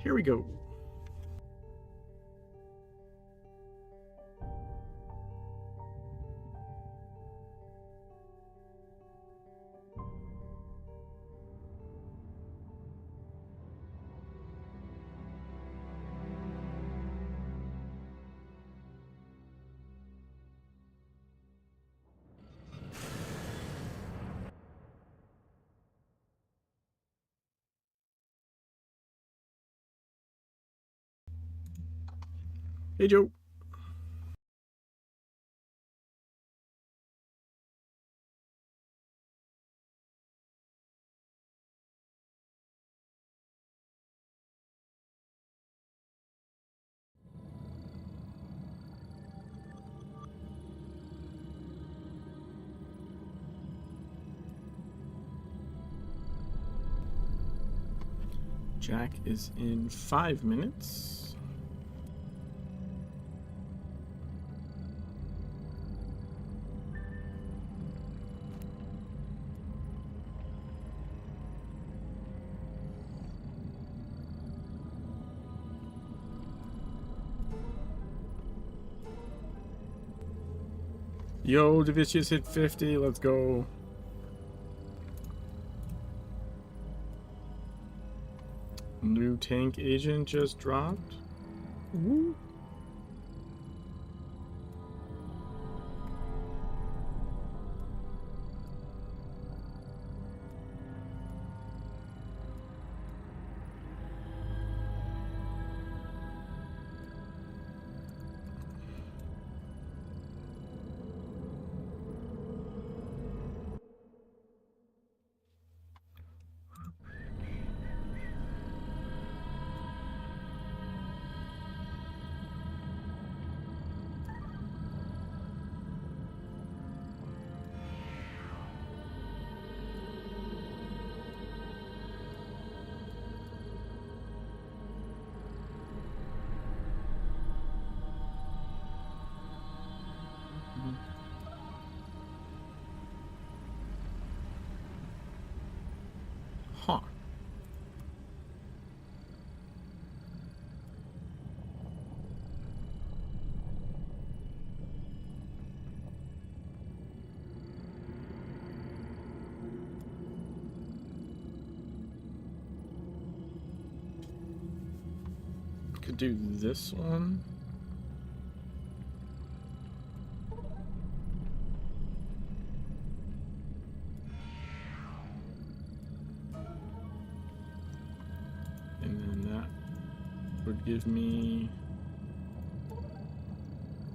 Here we go. Hey, Joe. Jack is in 5 minutes. Yo, Davicius hit 50. Let's go. New tank agent just dropped. Woo. Huh. Could do this one. And then that would give me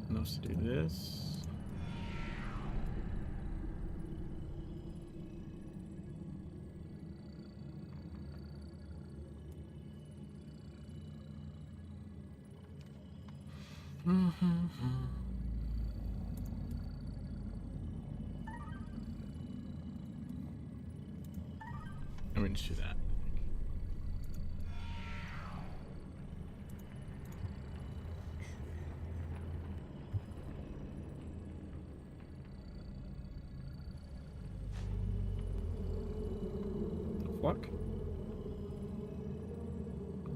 enough to do this. I'm going to do that. The fuck?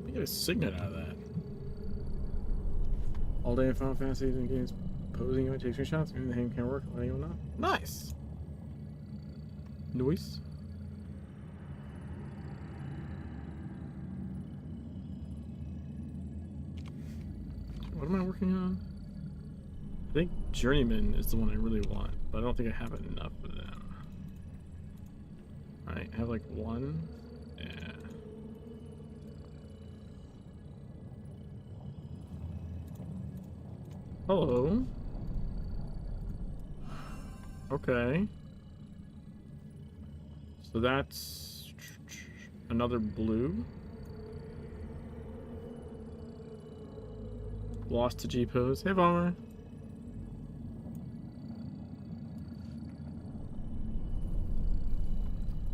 I get a signet out of that. All day in Final Fantasy and games posing you take screenshots, maybe the hand can't work, letting you know. Nice! Nice. What am I working on? I think Journeyman is the one I really want, but I don't think I have enough of them. Alright, I have like one. Yeah. Hello. Okay. So that's another blue. Lost to G-Pose. Hey, Bomber.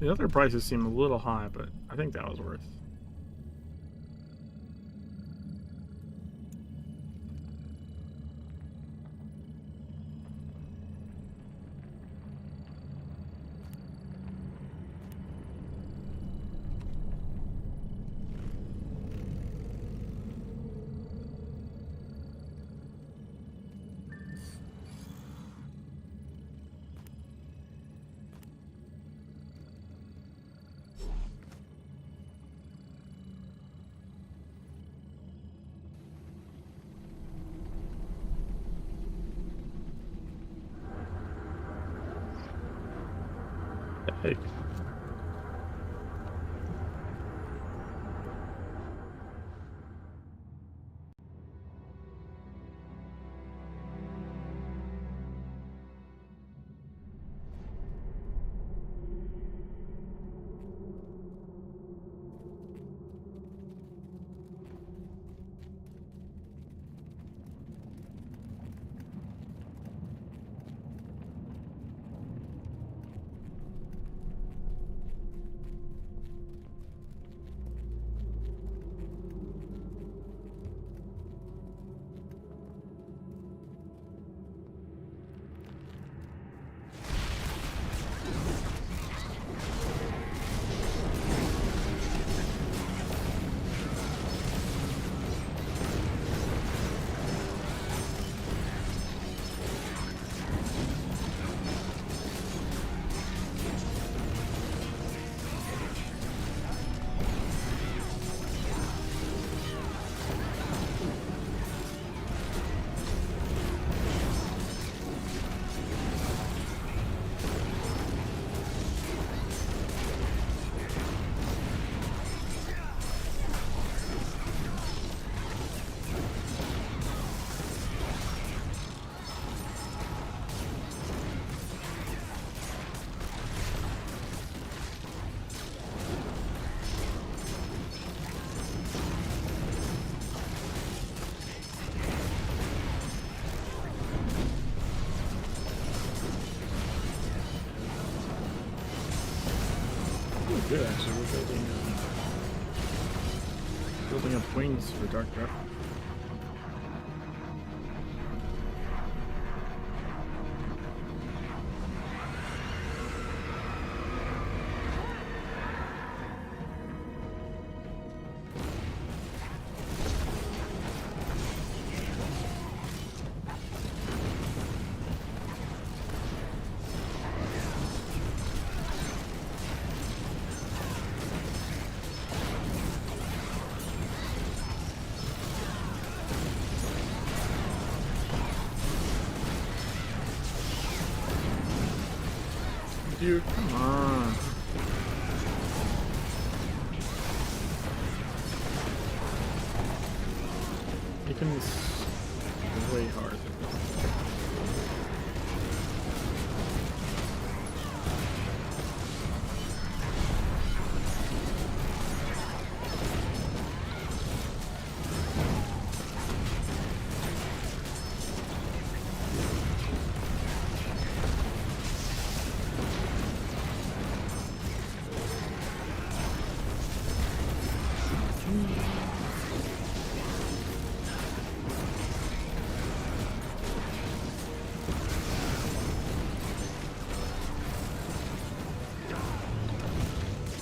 The other prices seem a little high, but I think that was worth. Hey. Good, actually. We're building up wings for Dark Breath. Dude, come on. Making this way hard.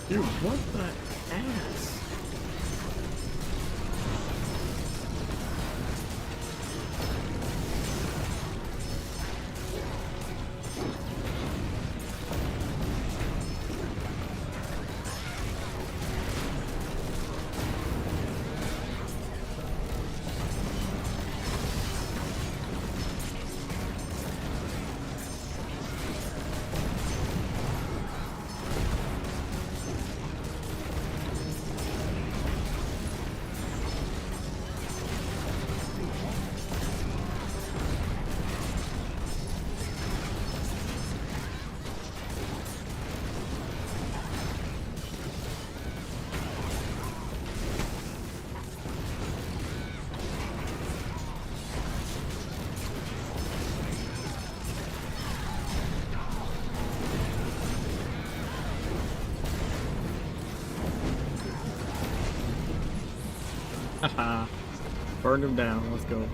Dude, what the ass? Haha. Burned him down. Let's go.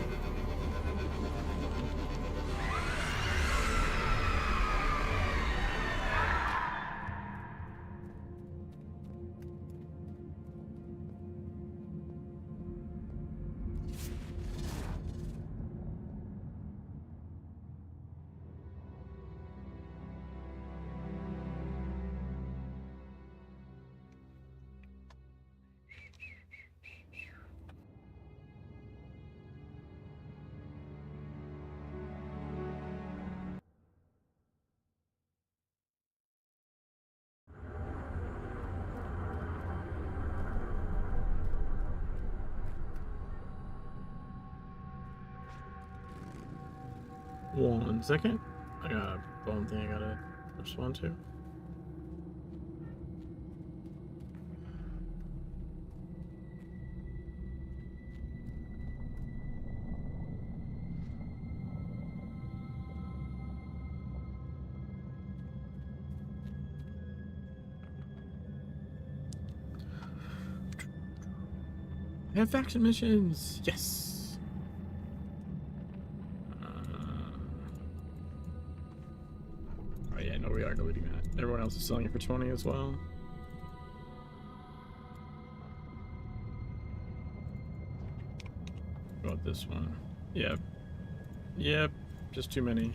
1 second. I got a phone thing I gotta respond to. I have faction missions! Yes! Oh yeah, no, we are deleting that. Everyone else is selling it for 20 as well. What about this one? Yep. Yep. Just too many.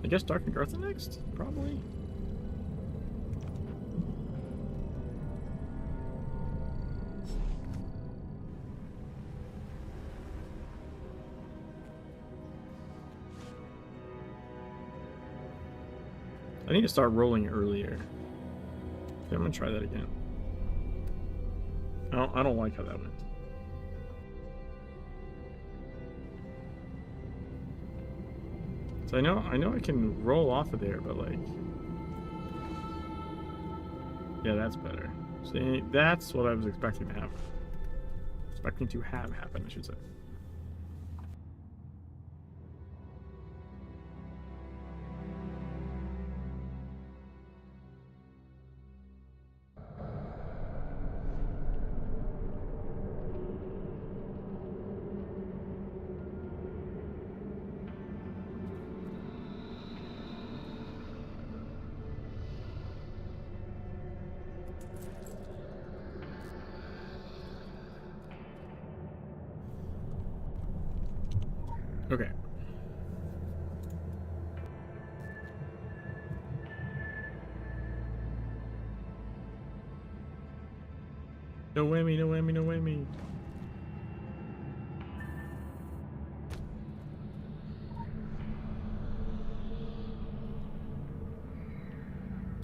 I guess Dark and Garth next? Probably. I need to start rolling earlier. Okay, I'm gonna try that again. I don't like how that went. So I know I can roll off of there, but like, yeah, that's better. See, that's what I was expecting to happen. Expecting to have happen, I should say. Okay. No whammy, no whammy, no whammy.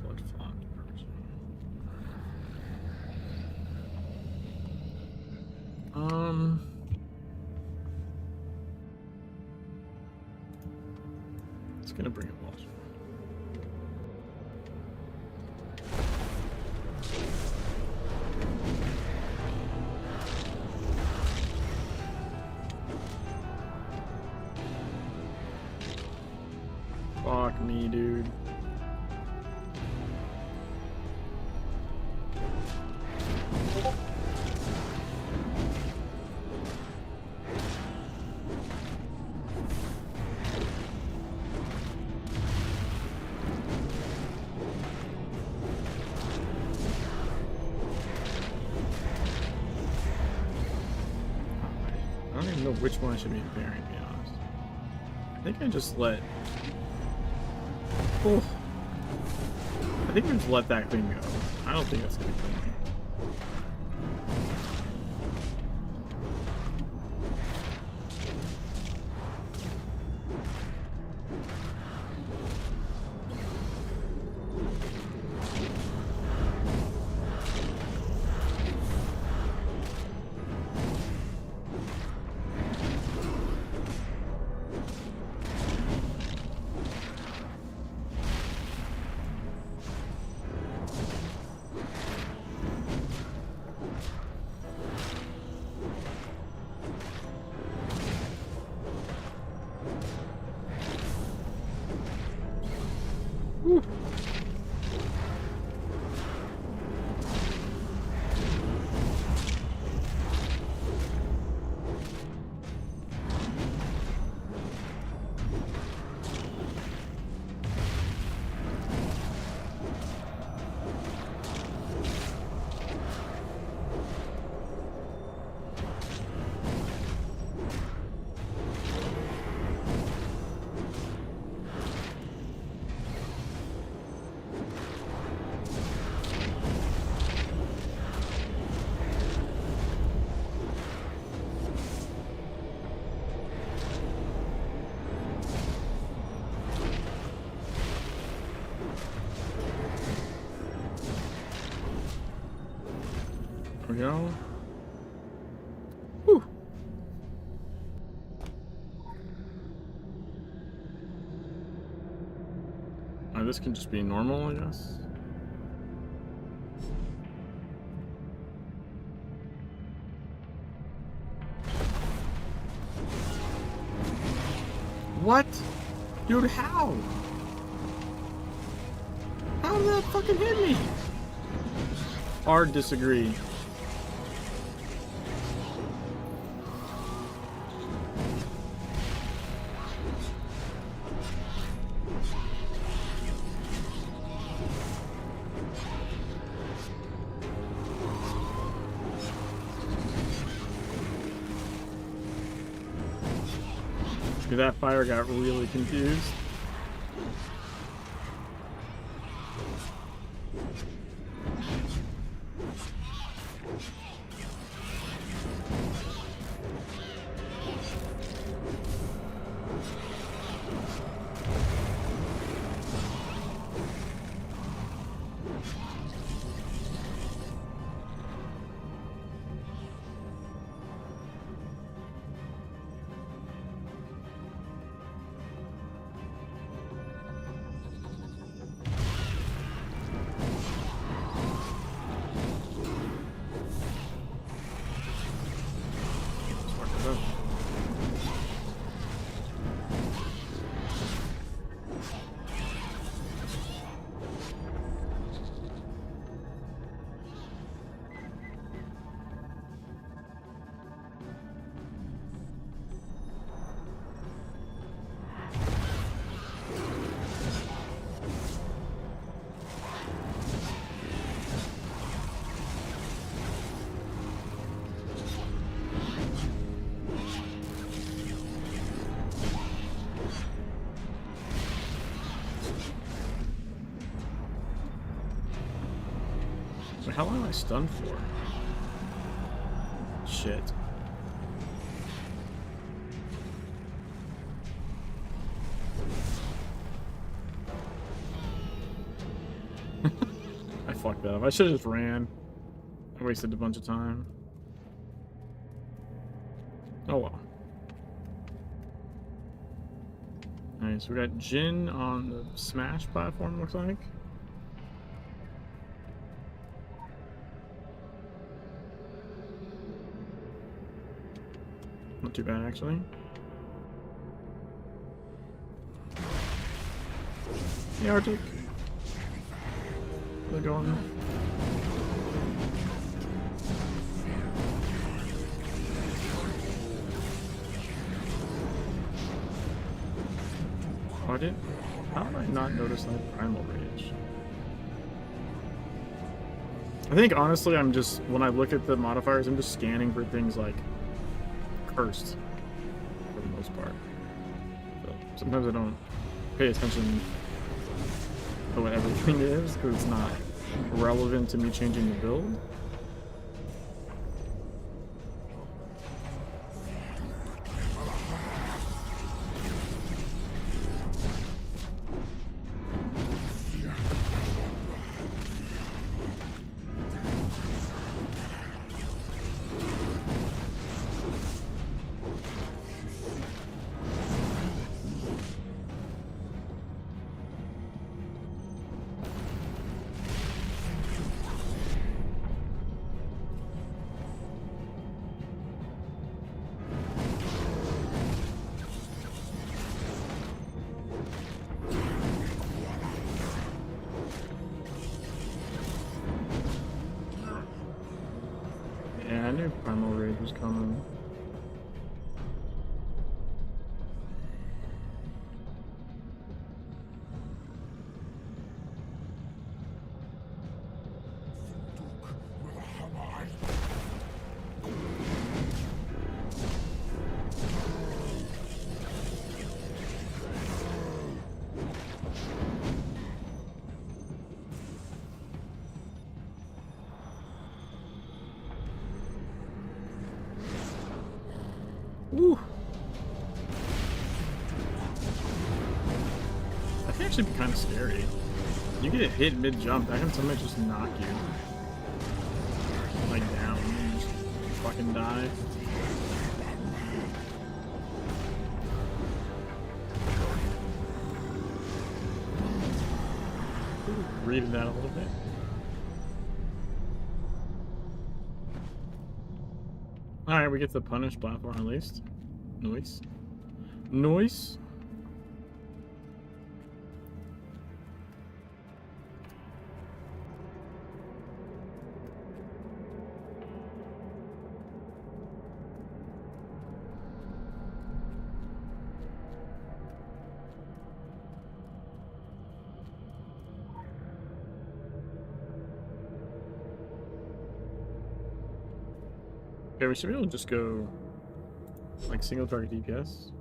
Blood font. It's gonna bring it lost. Fuck me, dude. I don't even know which one I should be impairing, to be honest. I think I just let... Oh. I think I just let that thing go. I don't think that's gonna kill me. go. Whew. This can just be normal, I guess. What? Dude, how? How did that fucking hit me? Hard disagree. That fire got really confused. So how long am I stunned for? Shit. I fucked up. I should have just ran. I wasted a bunch of time. Oh well. Alright, so we got Jin on the Smash platform, looks like. Not too bad, actually. Hey, Arctic. How's it going? Oh, how did I not notice that primal rage? I think, honestly, I'm just, when I look at the modifiers, I'm just scanning for things like cursed, for the most part. So sometimes I don't pay attention to what everything is, because it's not relevant to me changing the build. I knew primal rage was coming. Ooh. That can actually be kind of scary. You get hit mid-jump, that can sometimes just knock you like down. fucking die. Reading that a little bit. Alright, we get the punish platform at least. Nice. Nice. Okay, we should be able to just go like single target DPS.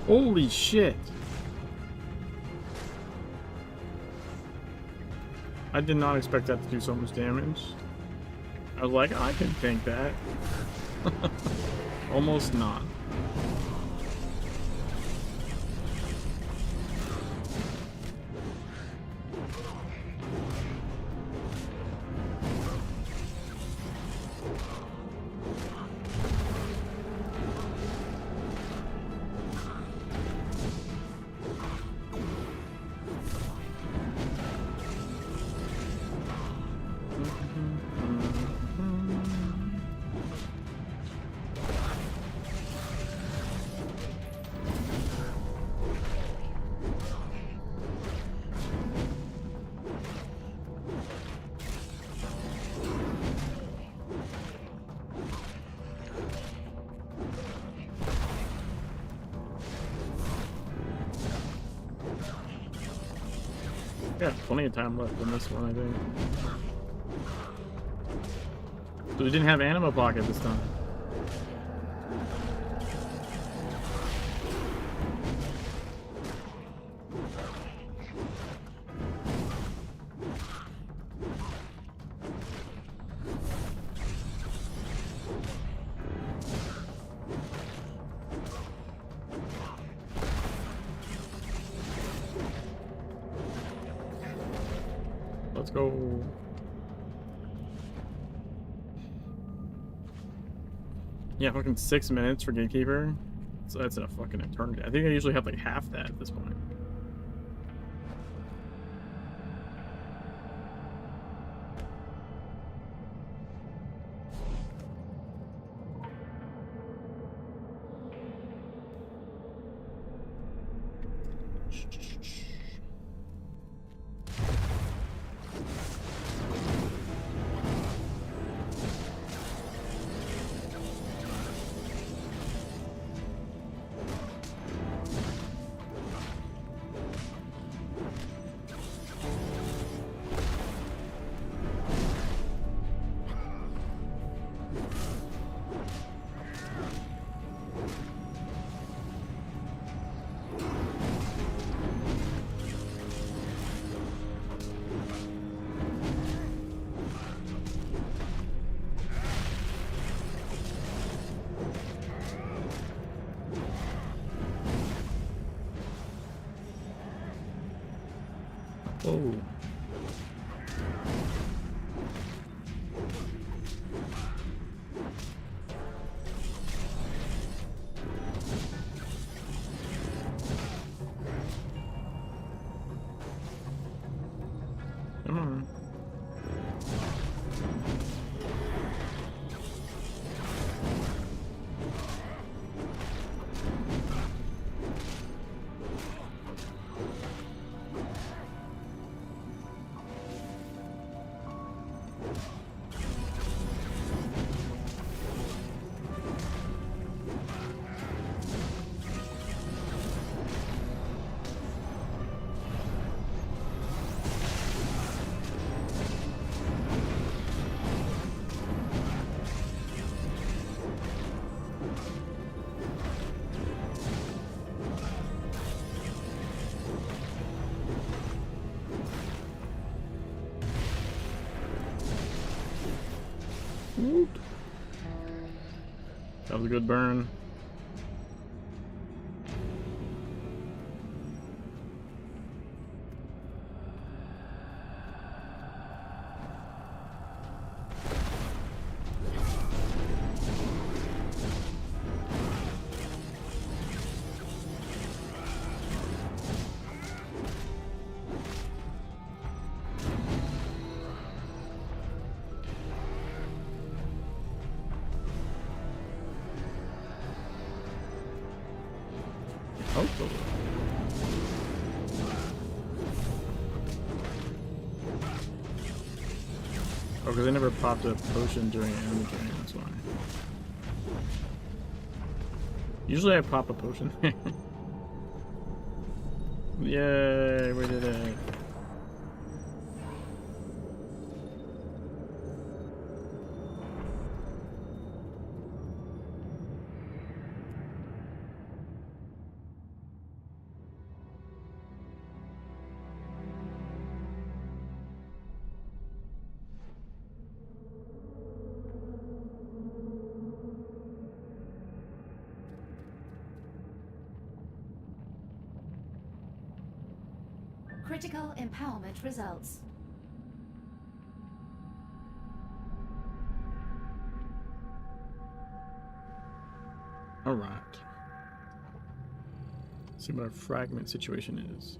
Holy shit! I did not expect that to do so much damage. I was like, I can tank that. Almost not. Yeah, plenty of time left in this one, I think. So we didn't have Anima Pocket this time. Let's go. Yeah, fucking 6 minutes for Gatekeeper. So that's a fucking eternity. I think I usually have like half that at this point. Oh. Come on. Woot. That was a good burn. Hopefully. Oh, because I never popped a potion during enemy training, that's why. Usually I pop a potion. Yay, we did it. Critical empowerment results. All right. Let's see what our fragment situation is.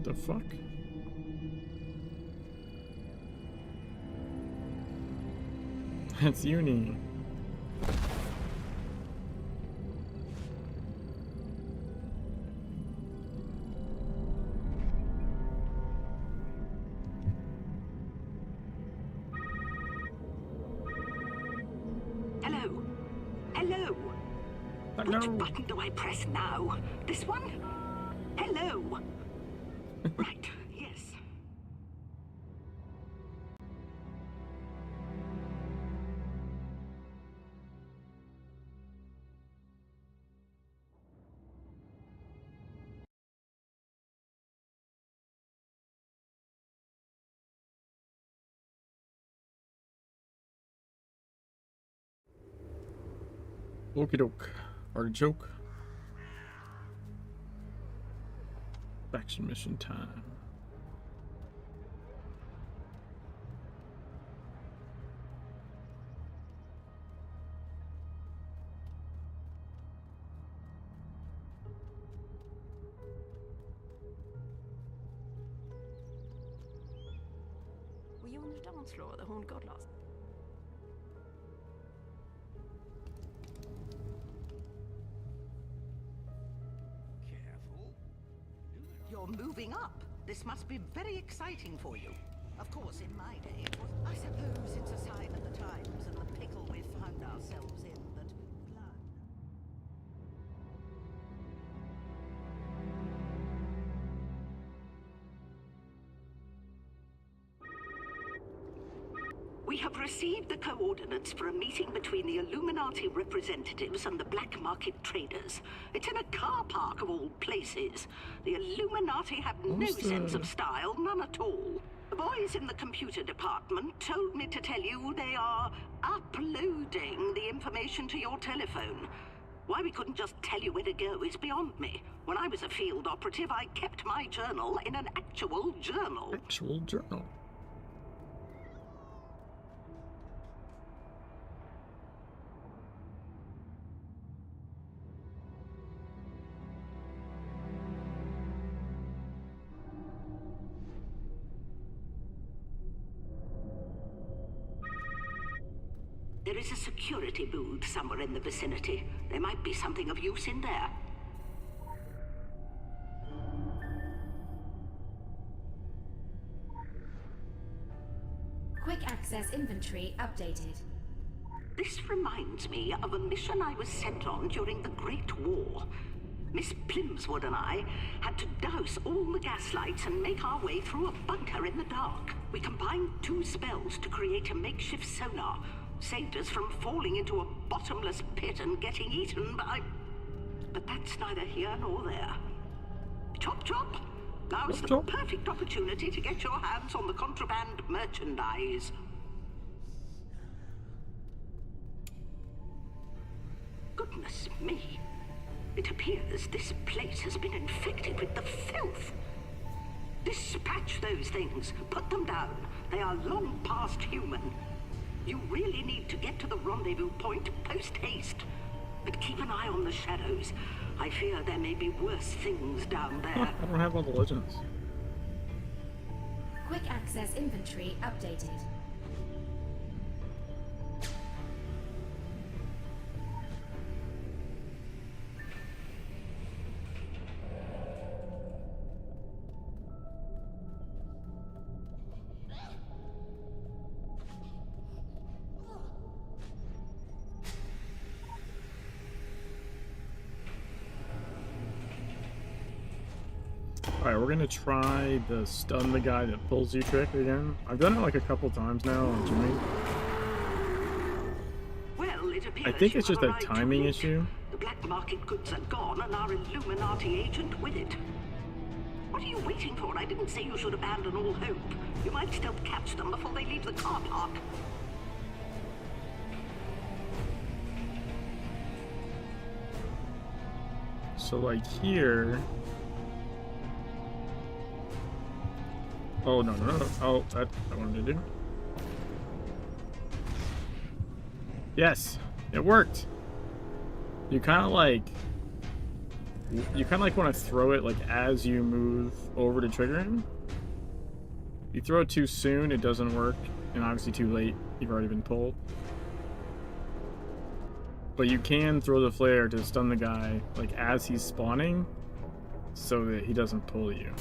The fuck? It's uni. Hello? Hello? Which button do I press now? This one? Hello? Right, yes. Okie doke. Artichoke. Faction mission time. Were you on the dance floor at the Horned God last? You're moving up. This must be very exciting for you. Of course, in my day, it was... I suppose it's a sign of the times and the pickle we've found ourselves in that blood... We have received the coordinates for a meeting between the Illuminati representatives and the black market traders. It's in a car park of all places. The Illuminati have no sense of style, none at all. The boys in the computer department told me to tell you they are uploading the information to your telephone. Why we couldn't just tell you where to go is beyond me. When I was a field operative, I kept my journal in an actual journal. Actual journal. There is a security booth somewhere in the vicinity. There might be something of use in there. Quick access inventory updated. This reminds me of a mission I was sent on during the Great War. Miss Plimswood and I had to douse all the gaslights and make our way through a bunker in the dark. We combined 2 spells to create a makeshift sonar. Saved us from falling into a bottomless pit and getting eaten by... But that's neither here nor there. Chop chop! Now's the perfect opportunity to get your hands on the contraband merchandise. Goodness me. It appears this place has been infected with the filth. Dispatch those things. Put them down. They are long past human. You really need to get to the rendezvous point post-haste. But keep an eye on the shadows. I fear there may be worse things down there. I don't have all the legends. Quick access inventory updated. Alright, we're gonna try the stun the guy that pulls you trick again. I've done it like a couple times now on Jimmy. Well, it appears I think it's just a arrived too timing late. issue. The black market goods are gone and our Illuminati agent with it. What are you waiting for? I didn't say you should abandon all hope. You might still catch them before they leave the car park. So like here... Oh, no. Oh, that's what I wanted to do. Yes, it worked. You kind of like want to throw it like as you move over to trigger him. You throw it too soon, it doesn't work, and obviously too late, you've already been pulled. But you can throw the flare to stun the guy like as he's spawning, so that he doesn't pull you.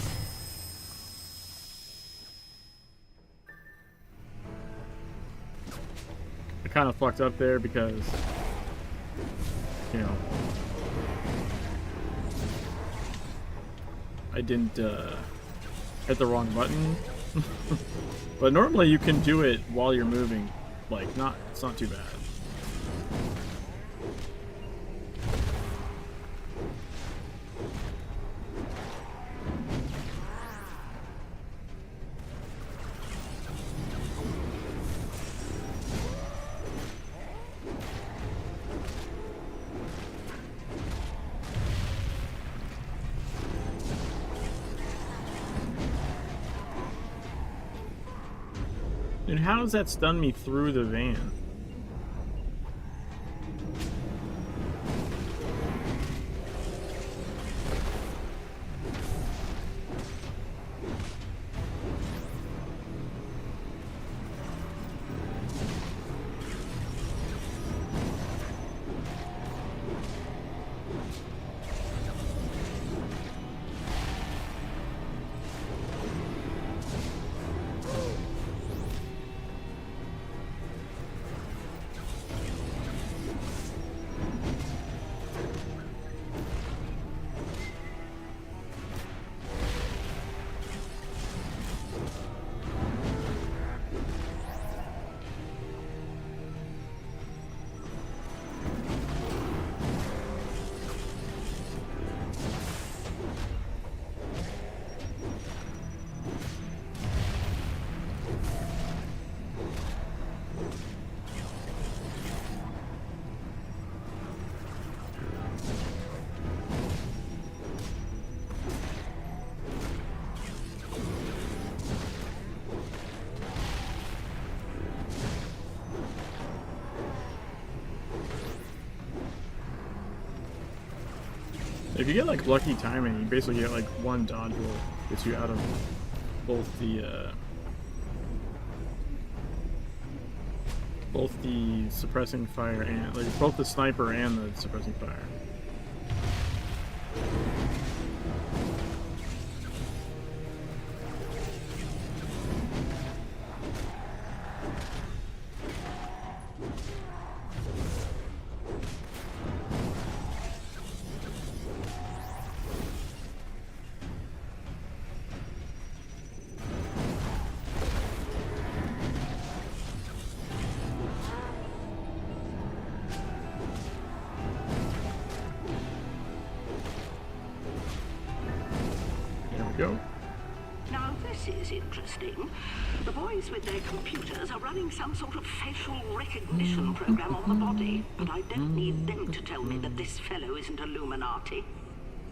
I kind of fucked up there because, you know, I didn't hit the wrong button. But normally you can do it while you're moving, like it's not too bad. And how does that stun me through the van? If you get like lucky timing, you basically get like one dodge roll, gets you out of both the suppressing fire and like both the sniper and the suppressing fire. Go. Now, this is interesting. The boys with their computers are running some sort of facial recognition program on the body, but I don't need them to tell me that this fellow isn't Illuminati.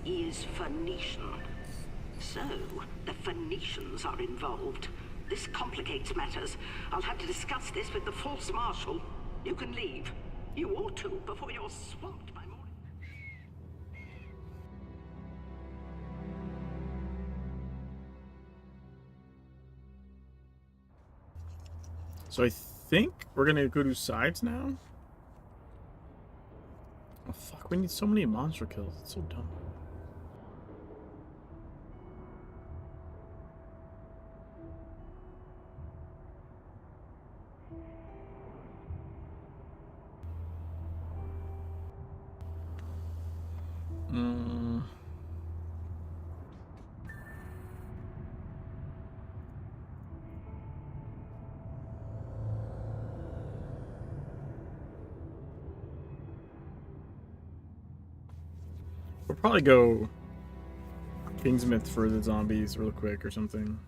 He is Phoenician. So, the Phoenicians are involved. This complicates matters. I'll have to discuss this with the Force Marshal. You can leave. You ought to before you're swamped by more. So I think we're gonna go to sides now. Oh fuck, we need so many monster kills. It's so dumb. We'll probably go Kingsmith for the zombies real quick or something.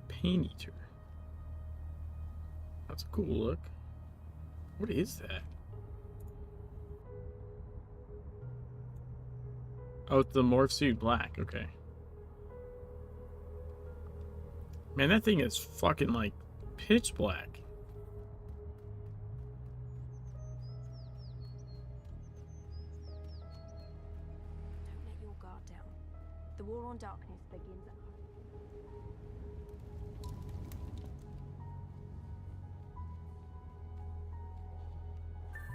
Pain Eater. That's a cool look. What is that? Oh, it's the morph suit black. Okay. Man, that thing is fucking like pitch black. Don't let your guard down. The war on darkness begins at home.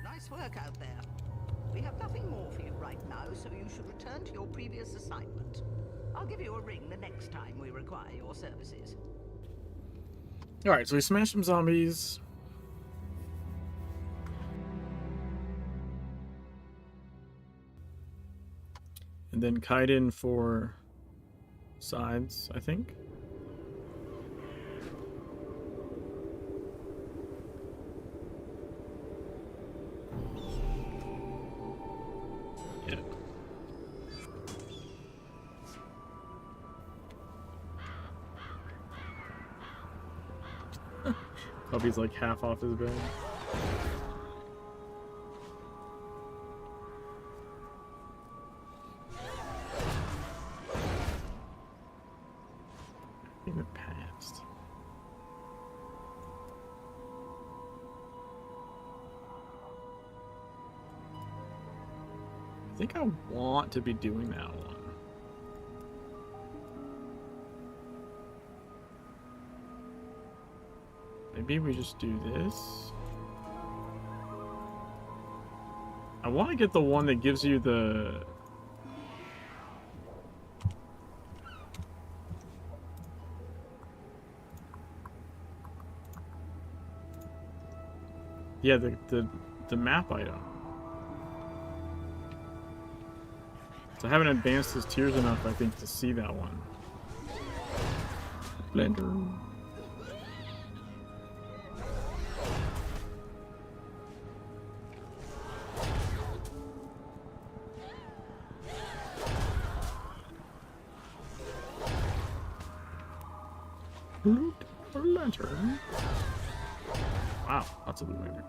Nice work out there. We have nothing more for you right now, so you should return to your previous assignment. I'll give you a ring the next time we require your services. Alright, so we smashed some zombies. And then Kaiden for sides, I think. Yeah. Puppy's like half off his bed. In the past. I think I want to be doing that one. Maybe we just do this. I want to get the one that gives you the... Yeah, the map item. So I haven't advanced his tiers enough, I think, to see that one. Blender. Loot or lantern. Wow, lots of loot lanterns.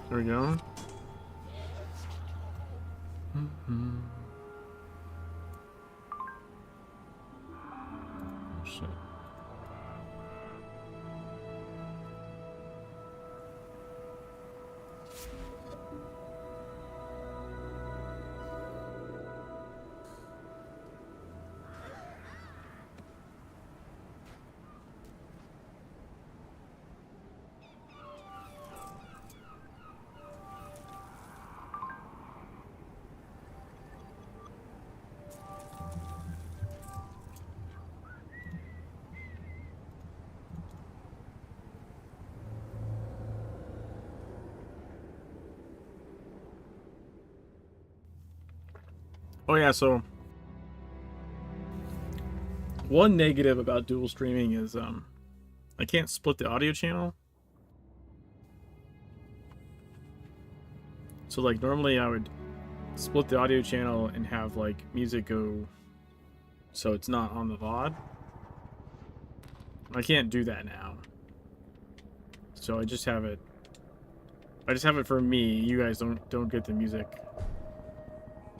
There we go. Oh, shit. Oh yeah, so one negative about dual streaming is I can't split the audio channel. So like normally I would split the audio channel and have like music go so it's not on the VOD. I can't do that now. So I just have it for me. You guys don't get the music.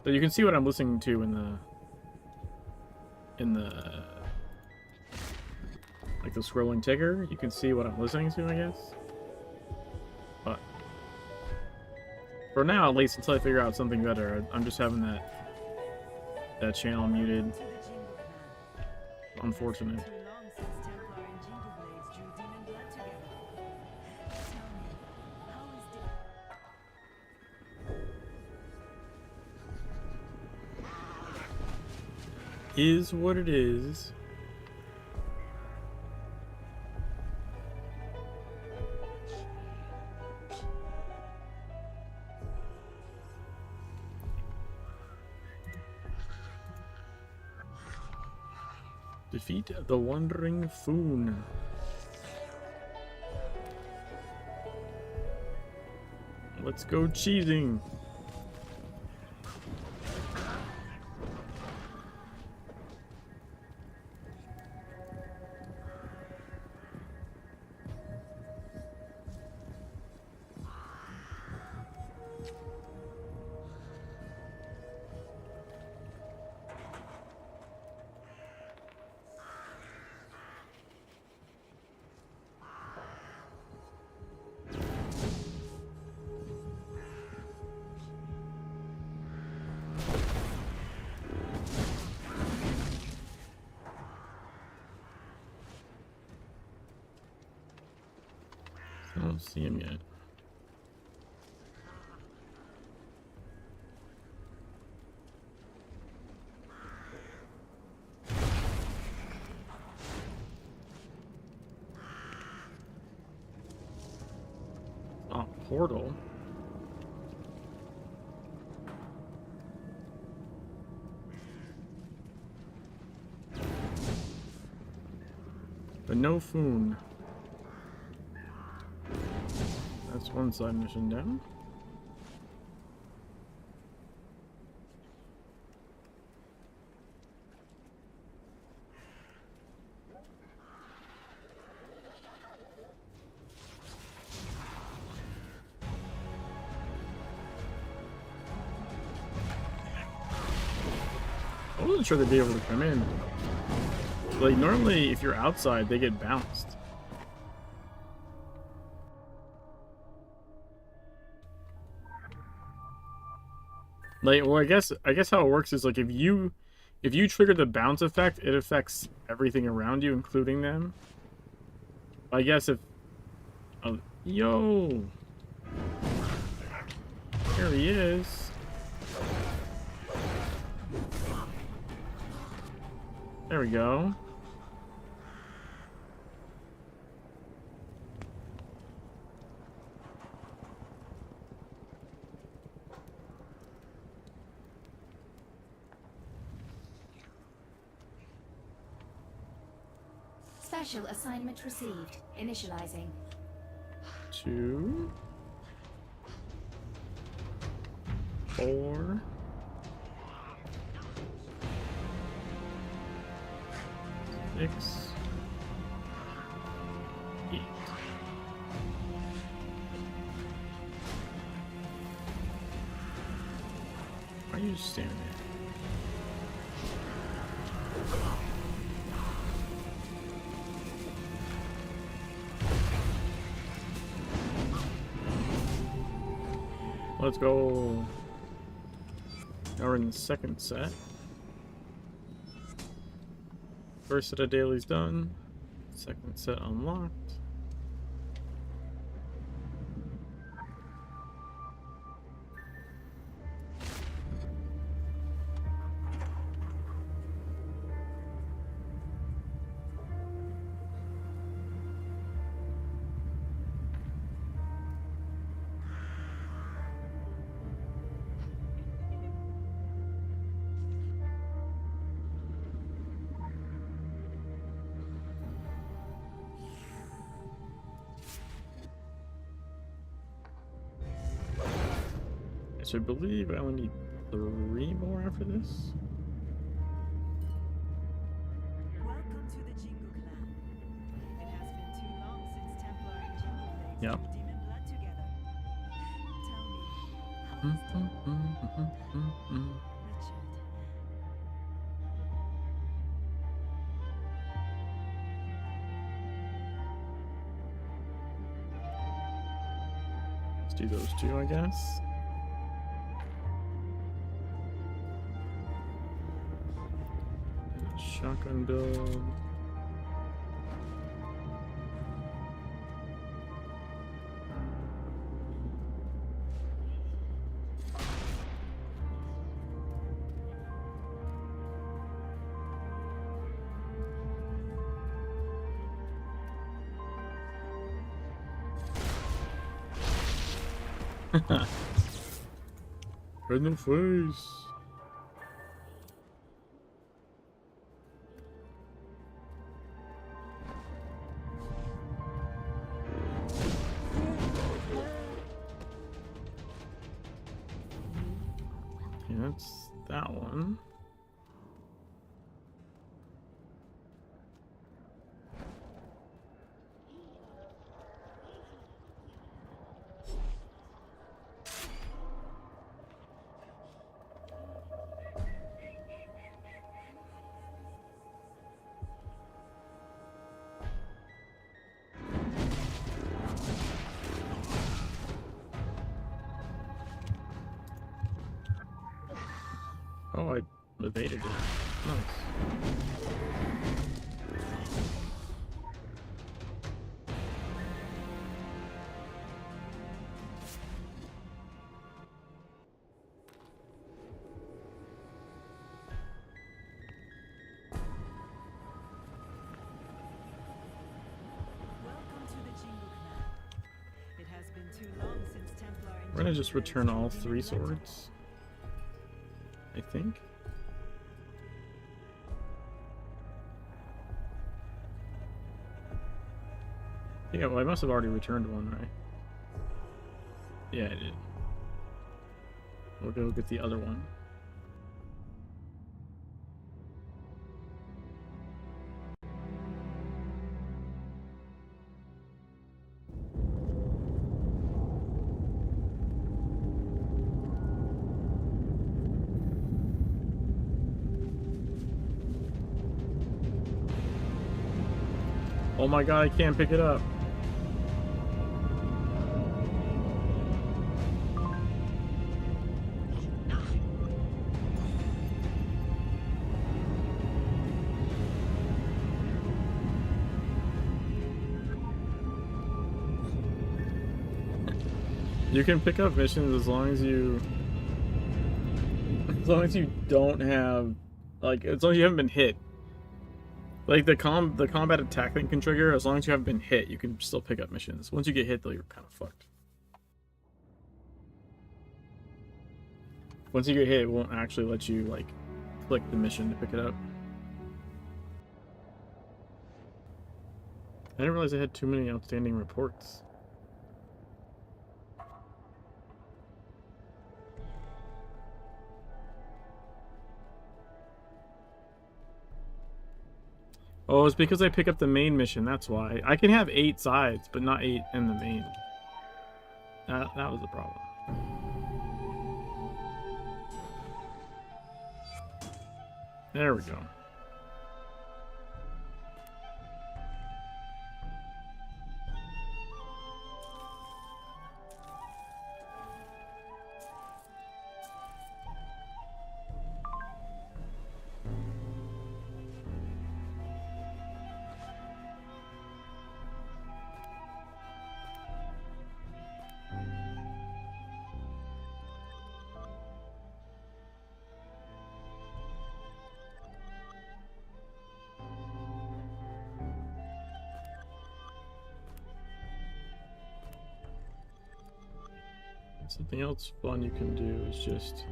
So you can see what I'm listening to in the like the scrolling ticker. You can see what I'm listening to, I guess. But for now, at least until I figure out something better, I'm just having that channel muted. Unfortunate. Is what it is. Defeat the Wandering Foon. Let's go cheesing. I don't see him yet. Oh, portal. But no Foon. That's one side mission down. I wasn't sure they'd be able to come in. Like, normally, if you're outside, they get bounced. Like, well, I guess how it works is like if you trigger the bounce effect, it affects everything around you, including them. I guess if yo, there he is. There we go. Special assignment received. Initializing. 2. 4. Six. 8. Why are you just standing there? Let's go. Now we're in the second set. First set of dailies done. Second set unlocked. So I believe I only need 3 more after this. Welcome to the Jingle Clan. It has been too long since Templar and Jingle played Yep. some demon blood together. Tell me, how was Richard? Let's do those 2, I guess. Shotgun build. Right in the face. Okay, that's that one. Oh, I evaded it. Nice. Welcome to the Jingle Clan. It has been too long since Templar and We're gonna Jingle just played return some all demon 3 blood together. swords. I think. Yeah, well, I must have already returned one, right? Yeah, I did. We'll go get the other one. Oh my god, I can't pick it up. You can pick up missions as long as you don't have, like, as long as you haven't been hit. Like the combat attack thing can trigger as long as you haven't been hit. You can still pick up missions. Once you get hit, though, you're kind of fucked. Once you get hit, it won't actually let you like click the mission to pick it up. I didn't realize I had too many outstanding reports. Oh, it's because I pick up the main mission. That's why. I can have 8 sides, but not 8 in the main. That was the problem. There we go. Something else fun you can do is just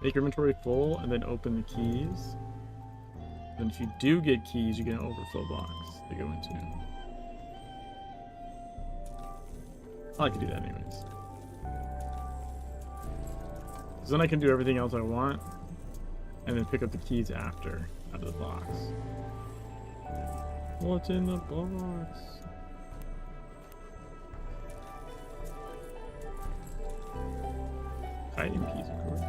make your inventory full and then open the keys. Then if you do get keys, you get an overflow box to go into. I like to do that anyways. So then I can do everything else I want and then pick up the keys after out of the box. What's in the box? Hiding keys, of course.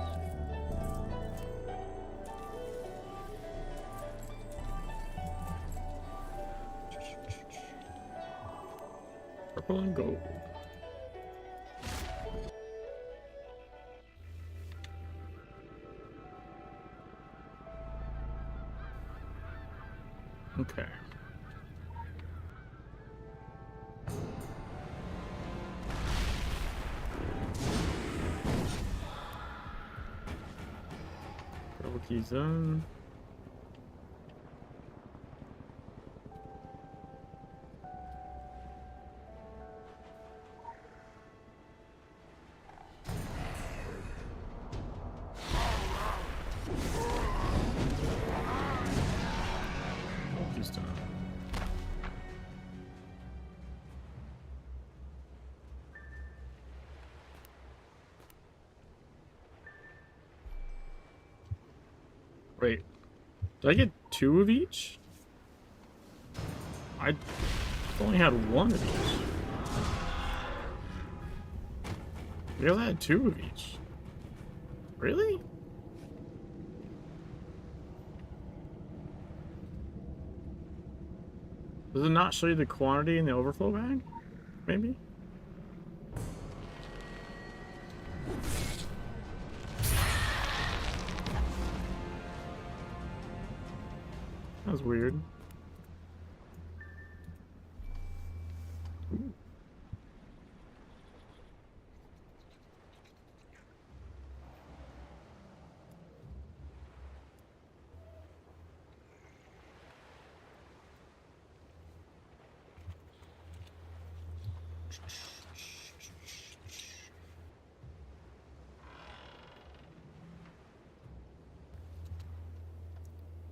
Purple and gold. Okay. Purple keys on. Keys done. Wait, did I get 2 of each? I only had 1 of each. We only had 2 of each. Really? Does it not show you the quantity in the overflow bag? Maybe? That was weird. Ooh.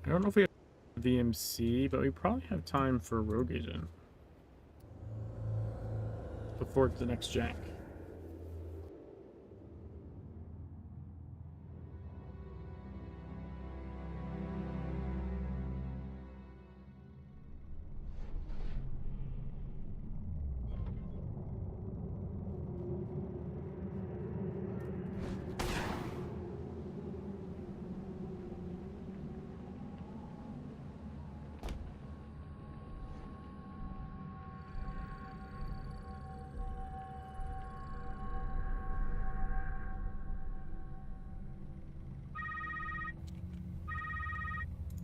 I don't know if we have VMC, but we probably have time for Rogue Agent before the next jank.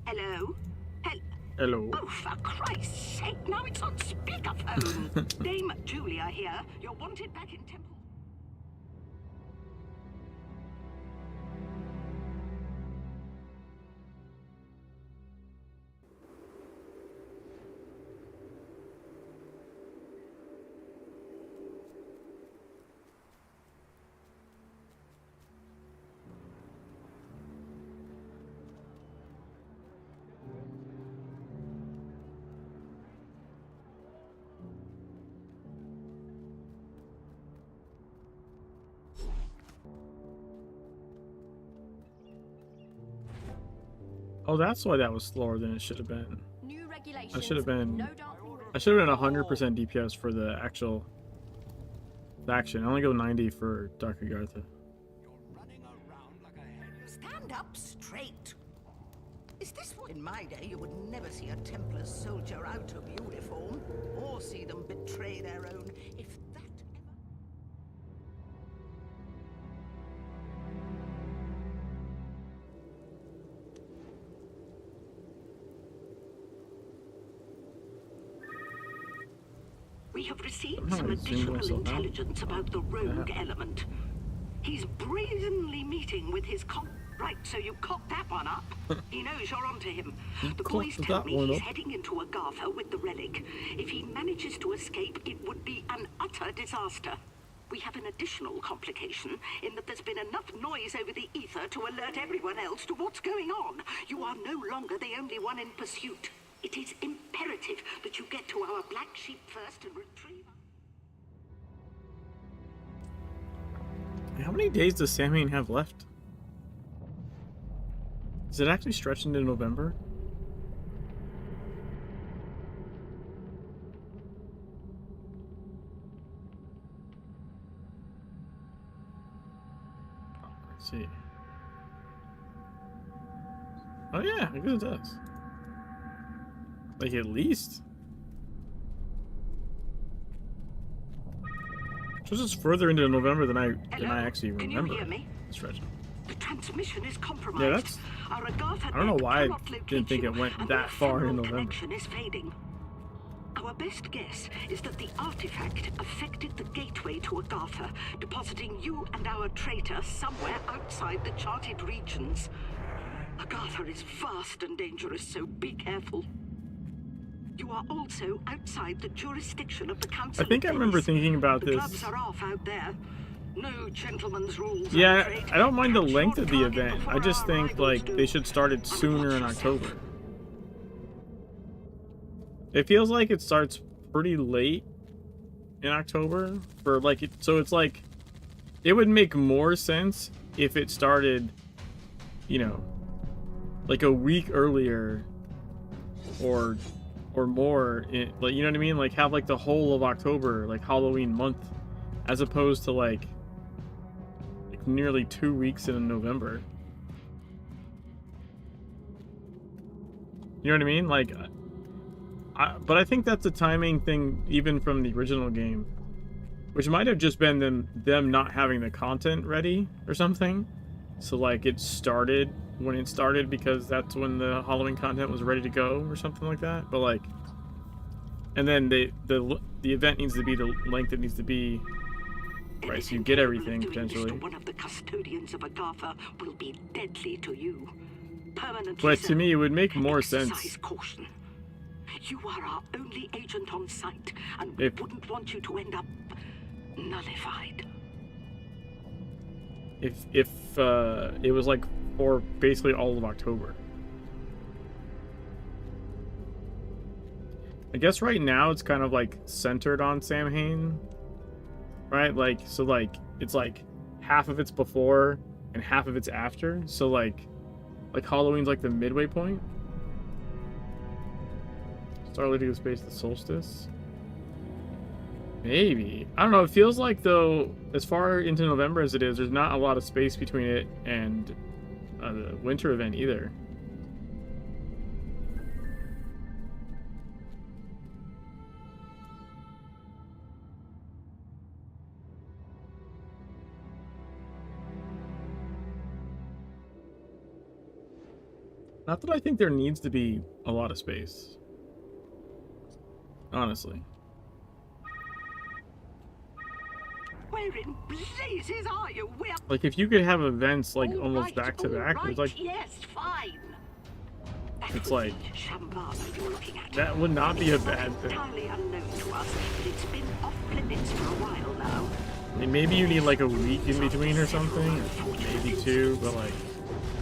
Hello? Hello. Oh, for Christ's sake, now it's on speakerphone. Dame Julia here. You're wanted back in Temple. Oh, that's why that was slower than it should have been. New regulations. I should have been. No dancing. I should have been 100% DPS for the actual faction. I only go 90 for Dark Agartha. Stand up straight. Is this what? In my day, you would never see a Templar soldier out of uniform, or see them betray their own, if that ever... We have received some additional intelligence about the rogue element. He's brazenly meeting with his Right, so you cocked that one up. He knows you're onto him. The boys tell me he's heading into Agartha with the relic. If he manages to escape, it would be an utter disaster. We have an additional complication in that there's been enough noise over the ether to alert everyone else to what's going on. You are no longer the only one in pursuit. It is imperative that you get to our black sheep first and retrieve... How many days does Samhain have left? Is it actually stretched into November? Let's see. Oh yeah, I guess it does. Like at least. So this is further into November than I actually remember. Can you hear me? Stretching. The transmission is compromised. Yeah, that's. Our Agartha I don't know why I cannot locate didn't think you, it went and that the far in ephemeral November. connection is fading. Our best guess is that the artifact affected the gateway to Agartha, depositing you and our traitor somewhere outside the charted regions. Agartha is vast and dangerous, so be careful. You are also outside the jurisdiction of the Council. I think I remember thinking about the this. gloves are off out there. No gentleman's rules. Yeah, I don't mind the length of the event. I just think like they should start it sooner in October. It feels like it starts pretty late in October for like it, so it's like it would make more sense if it started, you know, like a week earlier or more, like, you know what I mean, like have like the whole of October, like Halloween month, as opposed to like nearly 2 weeks in November. You know what I mean? Like, but I think that's a timing thing, even from the original game, which might have just been them not having the content ready or something. So like it started when it started because that's when the Halloween content was ready to go or something like that. But like, and then the event needs to be the length it needs to be. Right, so you get everything potentially. One of the custodians of Agartha will be deadly to you. Permanently. But to me, it would make more sense. Caution. You are our only agent on site, and we wouldn't want you to end up nullified. If it was like for basically all of October. I guess right now it's kind of like centered on Samhain. Right, like, so like it's like half of it's before and half of it's after, so like Halloween's like the midway point. Start leading to space the solstice, maybe. I don't know, it feels like though as far into November as it is, there's not a lot of space between it and the winter event either. Not that I think there needs to be a lot of space. Honestly. Where in blazes are you? We're... Like if you could have events like almost right, back to back, right, it's like yes, fine. It's like Shambhala you're looking at. That would not be a bad thing. Entirely unknown to us, but it's been off limits for a while now. I mean, maybe you need like a week in between or something, or maybe 2, but like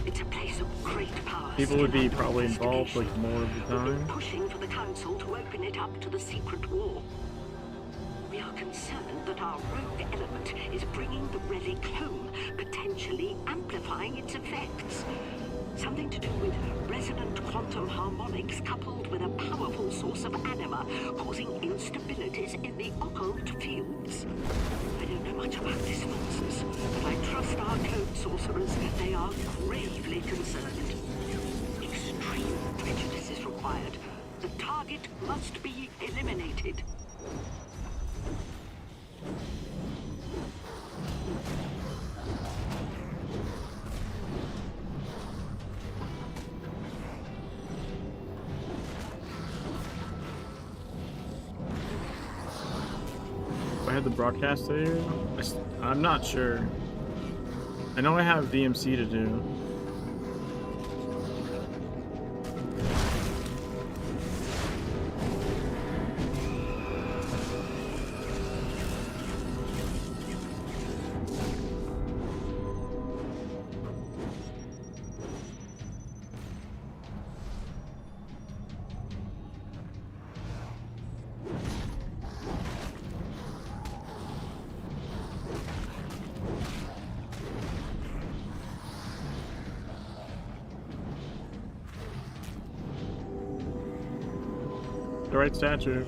it's a place of great power. People would be probably involved like more of the time. Pushing for the council to open it up to the secret war. We are concerned that our rogue element is bringing the relic home, potentially amplifying its effects. Something to do with resonant quantum harmonics coupled with a powerful source of anima, causing instabilities in the occult fields. I don't know much about this nonsense, but I trust our code sorcerers. They are gravely concerned. Extreme prejudice is required. The target must be eliminated. I had the broadcast here. I'm not sure. I know I have VMC to do. The right statue.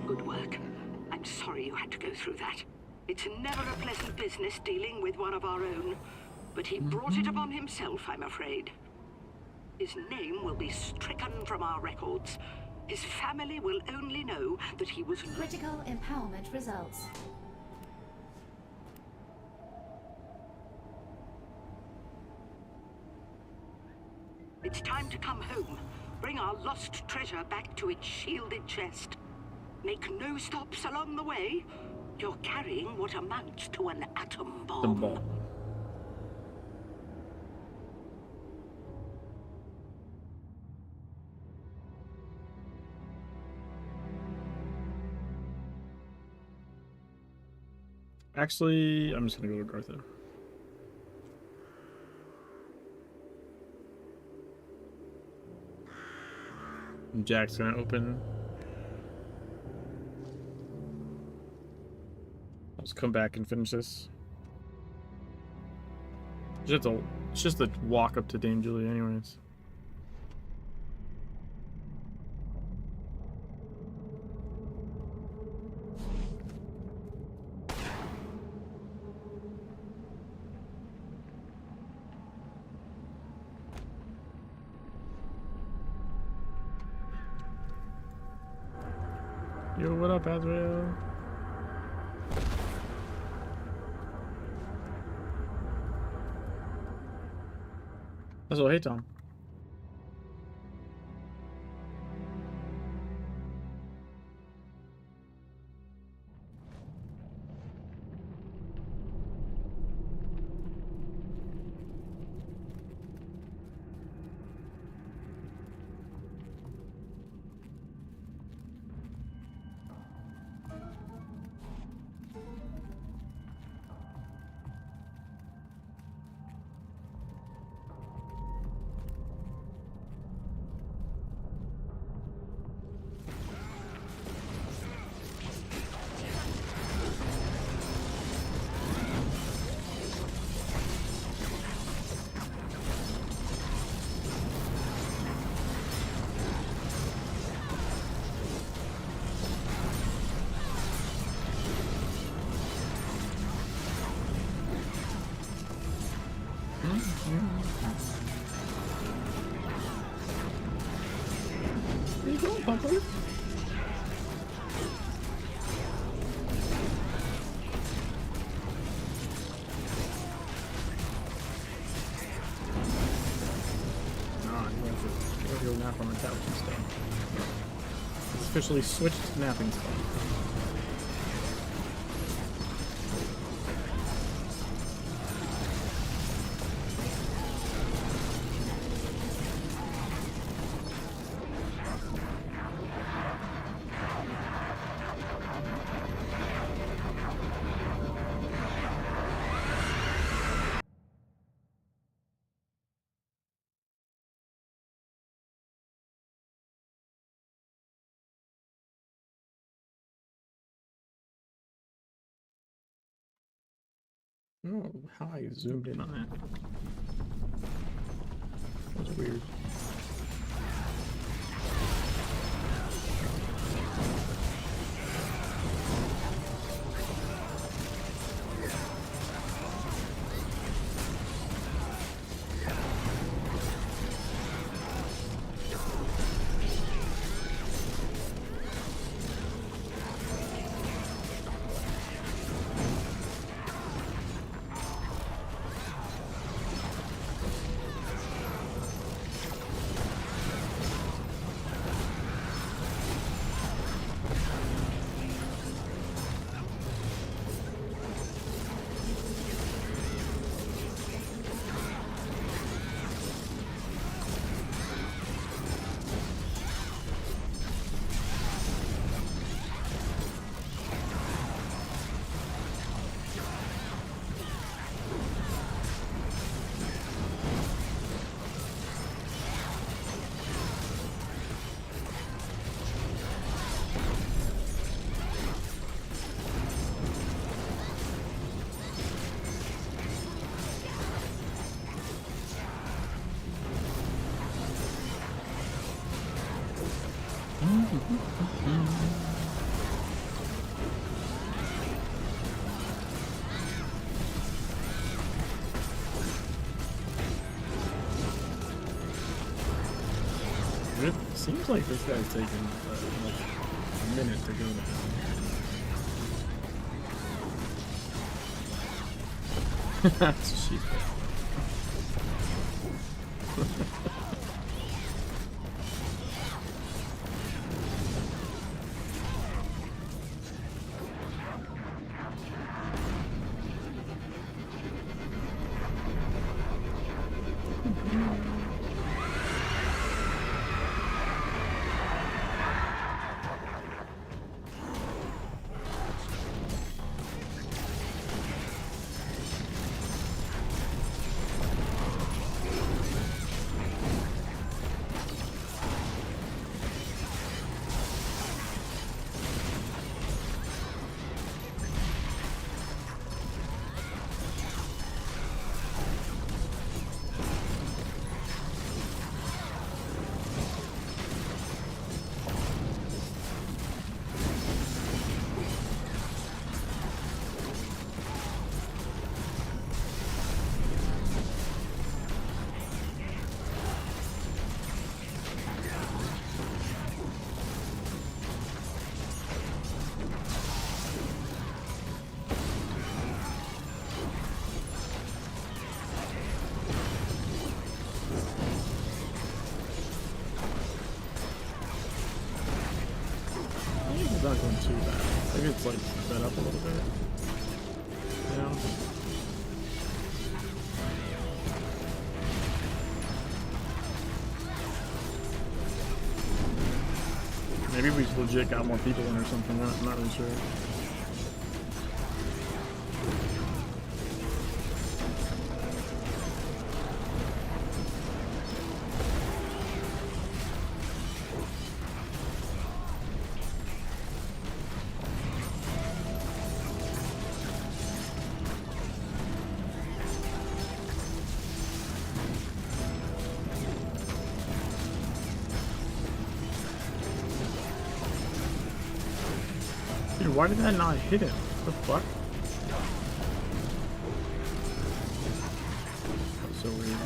Good work. I'm sorry you had to go through that. It's never a pleasant business dealing with one of our own, but he brought it upon himself, I'm afraid. His name will be stricken from our records. His family will only know that he was... Critical empowerment results. It's time to come home. Bring our lost treasure back to its shielded chest. Make no stops along the way. You're carrying what amounts to an atom bomb. Actually, I'm just gonna go to Gartha. And Jack's gonna open. Let's come back and finish this. It's just a walk up to Dame Julie anyways. Yo, what up, Azrael? Also, hey, Tom. Where you going, Pumper? on the couch and stuff. It's officially switched to napping spot. Oh, how I zoomed in on that. That was weird. It seems like this guy's taking like a minute to go down. That's cheap. It's not going too bad. Maybe it's like sped up a little bit. Yeah. Maybe we legit got more people in or something. I'm not really sure. Dude, why did that not hit him? What the fuck? That's so weird.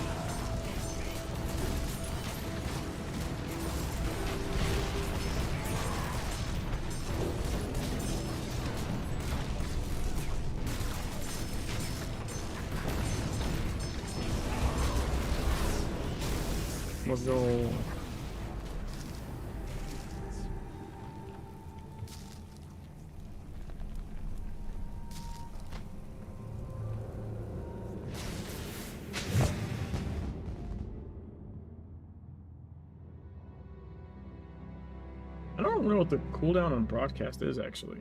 Let's go. don't know what the cooldown on broadcast is actually.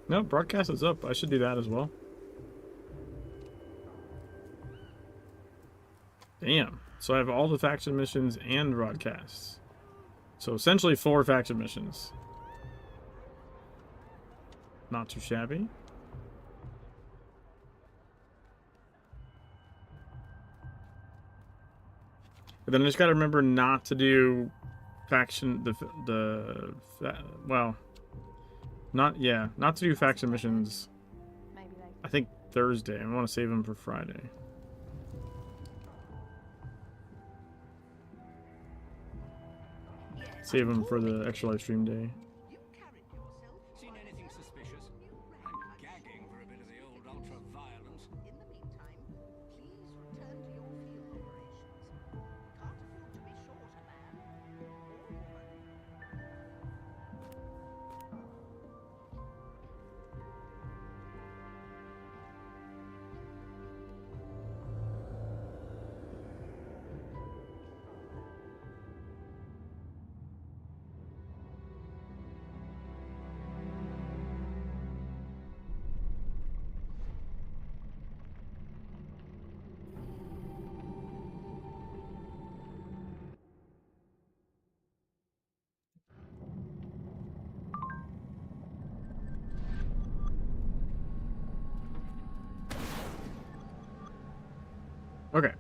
No, broadcast is up. I should do that as well. Damn. So I have all the faction missions and broadcasts. So essentially 4 faction missions. Not too shabby. But then I just gotta remember not to do faction well, not to do faction missions. Maybe later. I think Thursday. I want to save them for Friday. Save them for the extra live stream day. Seen anything suspicious? I'm gagging for a bit of the old ultra-violence. In the meantime, please return to your field operations. Can't afford to be short a man or woman. Okay.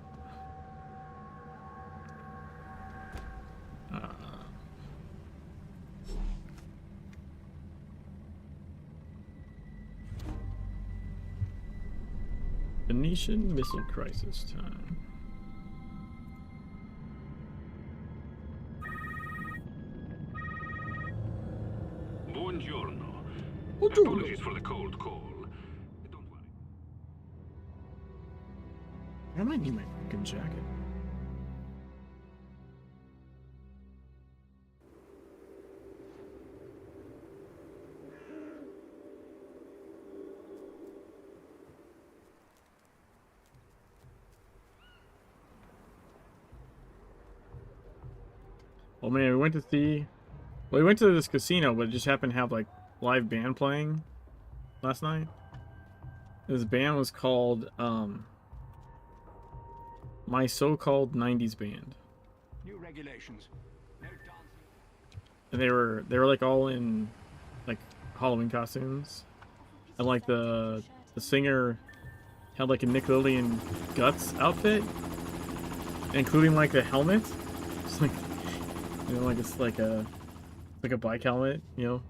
Venetian Missile Crisis time. Buongiorno. Buongiorno. Apologies for the cold call. Don't worry. I might need my fucking jacket. Oh man, we went to this casino, but it just happened to have like live band playing last night. This band was called My So-Called 90s Band. New regulations. No dancing. And they were like all in like Halloween costumes. And like the singer had like a Nickelodeon Guts outfit, including like the helmet. It's like, you know, like it's like a bike helmet, you know,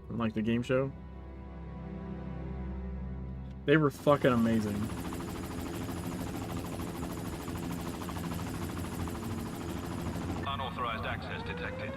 from like the game show. They were fucking amazing. Unauthorized access detected.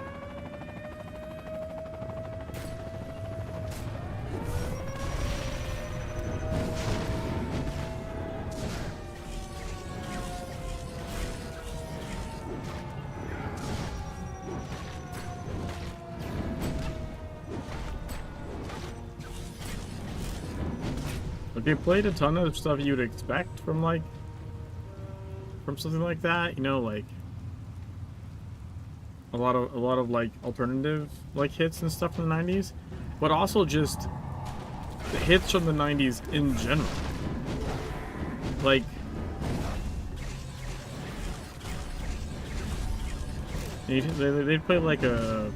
But they played a ton of stuff you'd expect from like from something like that, you know, like a lot of like alternative like hits and stuff from the 90s, but also just the hits from the 90s in general. Like they play like an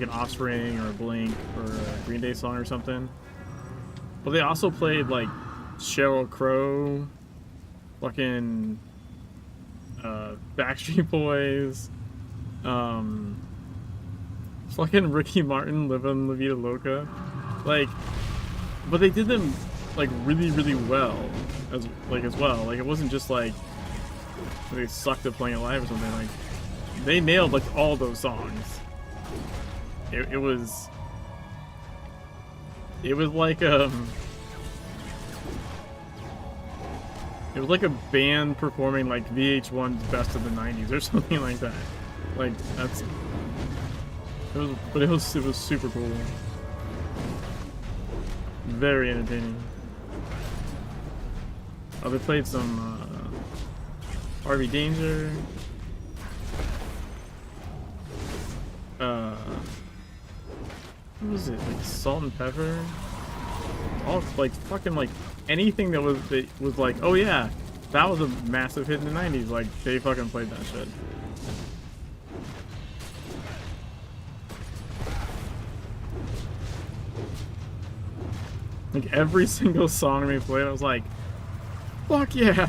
Offspring or a Blink or a Green Day song or something. But they also played like Sheryl Crow, fucking Backstreet Boys, fucking Ricky Martin, Livin' La Vida Loca, like, but they did them like really, really well as well. Like it wasn't just like they sucked at playing it live or something. Like they nailed like all those songs. It was like it was like a band performing like VH1's Best of the 90s or something like that. Like it was super cool. very entertaining. Oh, they played some RV Danger. What was it? Like Salt and Pepper? All like fucking like anything that was like, oh yeah, that was a massive hit in the 90s. Like they fucking played that shit. Like every single song they played, I was like, fuck yeah,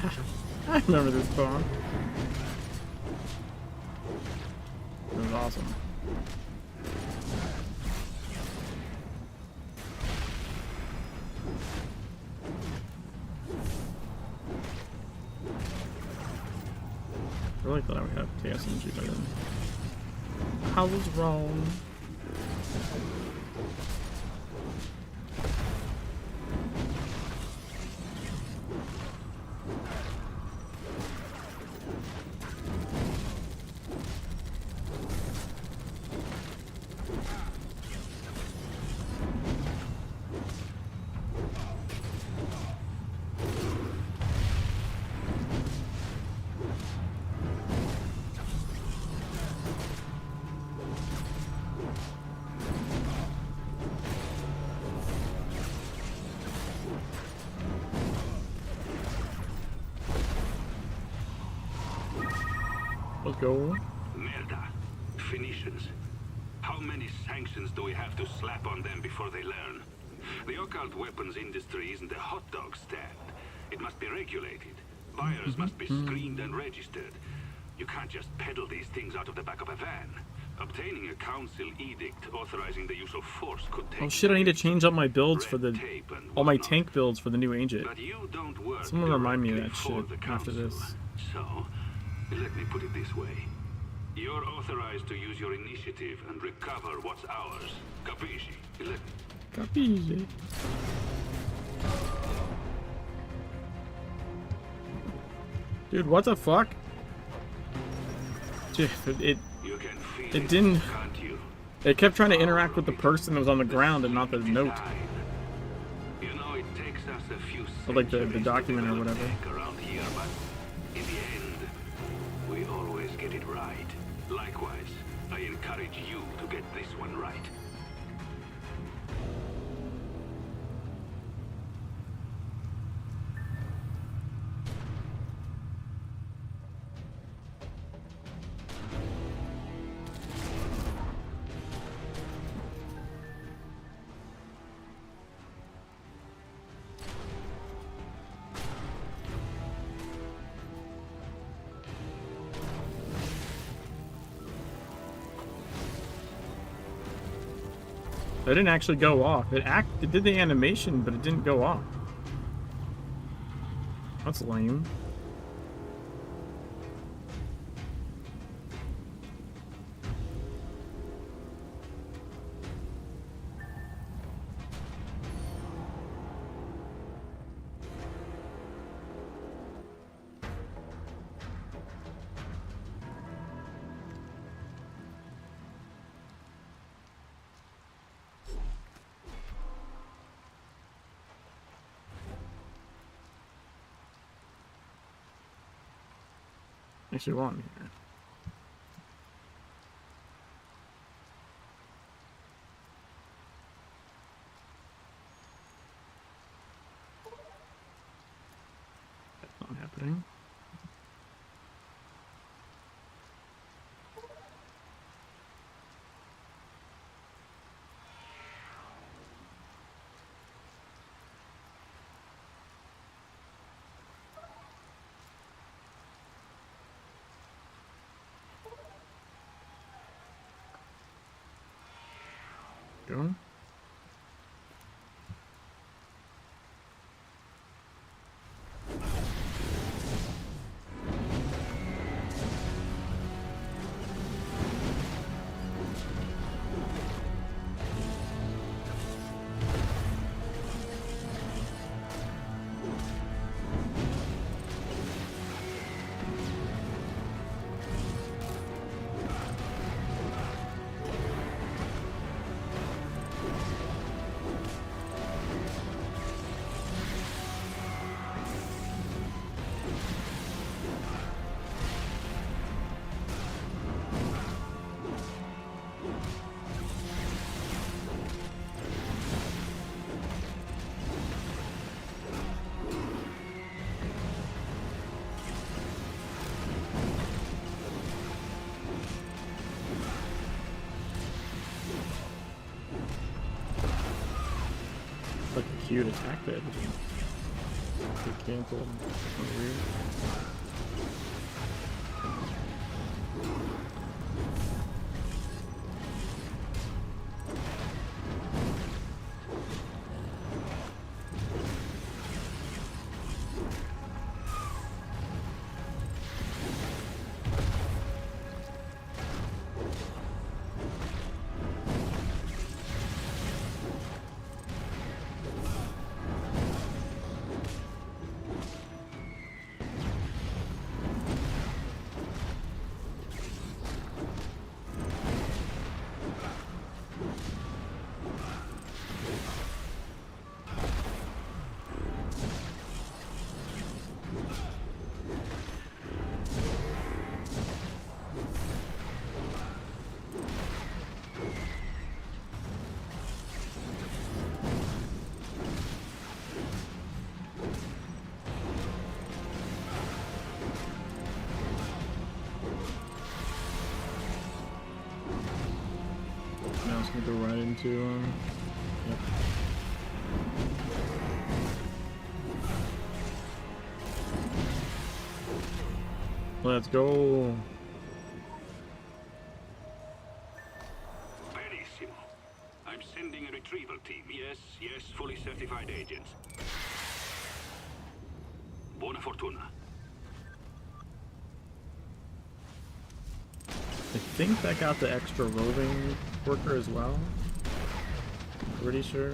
I remember this song. It was awesome. I really thought I would have TSMG by then. I was wrong. Let's go. Merda. Phoenicians. How many sanctions do we have to slap on them before they learn? The occult weapons industry isn't a hot dog stand. It must be regulated. Buyers must be screened and registered. You can't just peddle these things out of the back of a van. Obtaining a council edict authorizing the use of force could take... Oh shit, I need to change up my builds for the... all my tank builds for the new agent. But you don't work Someone remind me of that directly shit for the after council. this. So, let me put it this way. You're authorized to use your initiative and recover what's ours. Capisci? Capisci. Dude, what the fuck? Dude, it didn't... Can't you? It kept trying to interact with the person that was on the ground and not the note. You know, it takes us a few Or like the centuries document to or develop whatever. tech around here, but in the end, we always get it right. Likewise, I encourage you to get this one right. It didn't actually go off. It did the animation, but it didn't go off. That's lame. Actually, want me here. That's not happening. Go. queued attack the editing. Get canceled. That's weird. Now it's gonna go right into yep. Let's go. Benissimo. I'm sending a retrieval team. Yes, yes, fully certified agents. Buona fortuna. I think that got the extra roving worker as well. Pretty sure.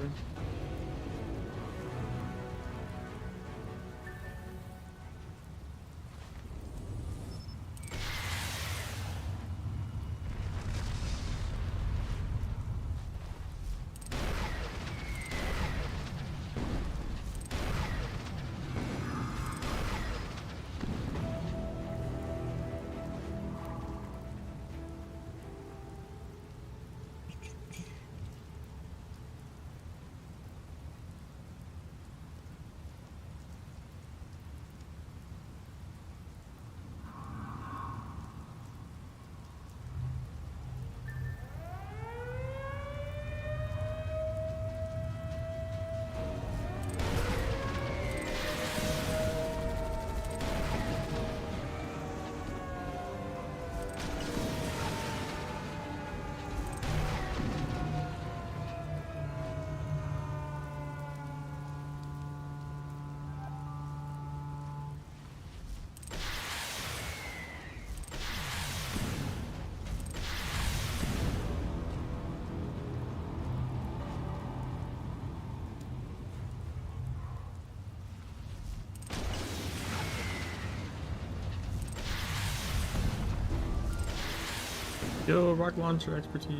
Yo, rocket launcher expertise.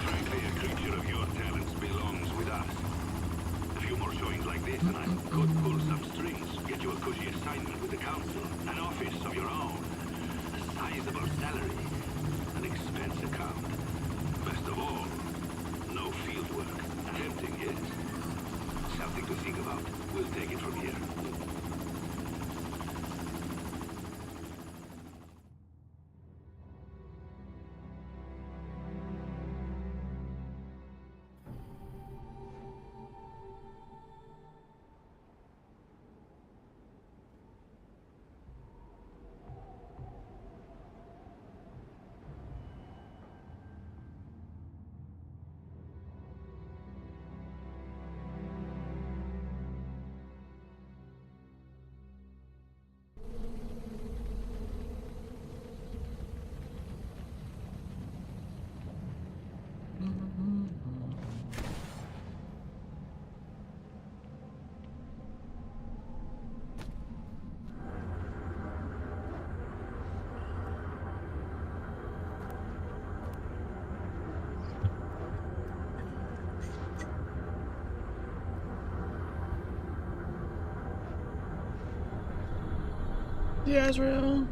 Frankly, a creature of your talents belongs with us. A few more showings like this and I could pull some strings, get you a cushy assignment with the council, an office of your own, a sizable salary, an expense account. Best of all, no field work. Tempting, yes? Something to think about. We'll take it from here. Yeah, Israel.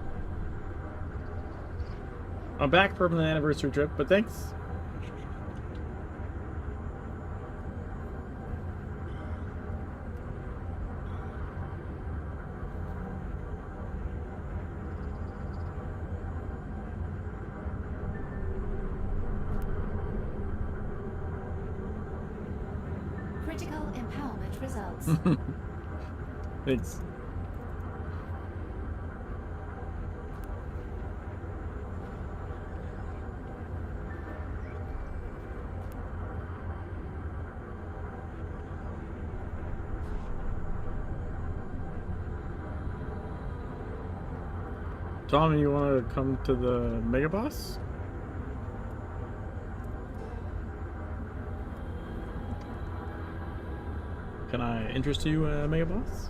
I'm back from the anniversary trip, but thanks. Critical empowerment results. Thanks. Tom, you want to come to the Mega Boss? Can I interest you, Mega Boss?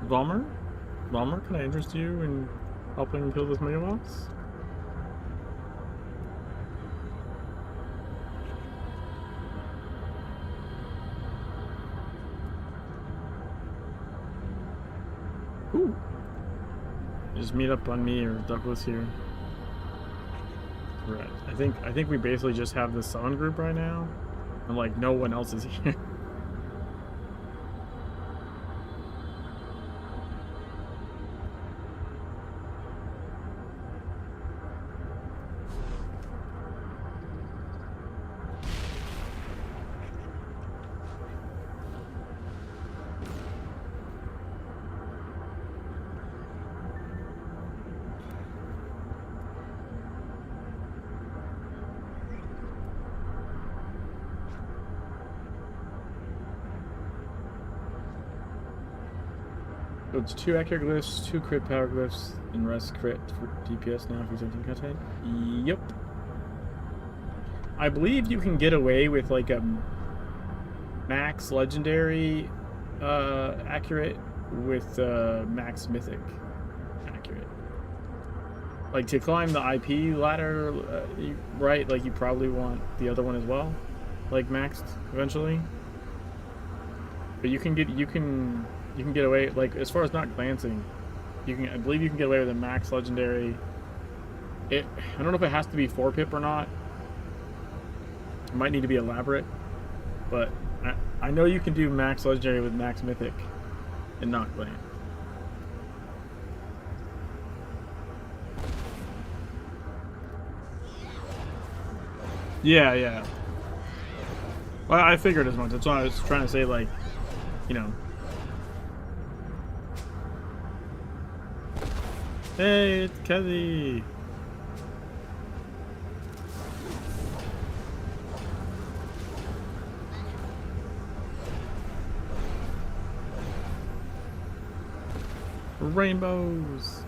Valmer? Valmer, can I interest you in helping kill this Mega Boss? Ooh. Just meet up on me or Douglas here. Right. I think we basically just have the summon group right now, and like no one else is here. So it's 2 accurate glyphs, 2 crit power glyphs, and rest crit for DPS now if he's empty content. Yep. I believe you can get away with like a max legendary accurate with max mythic accurate. Like to climb the IP ladder, right? Like you probably want the other one as well, like maxed eventually. But you can get away, like as far as not glancing, I believe you can get away with a max legendary. I don't know if it has to be 4-pip or not. It might need to be elaborate, but I know you can do max legendary with max mythic and not glance. Yeah. Well, I figured as much. That's why I was trying to say, like, you know. Hey, it's Kelly. Rainbows.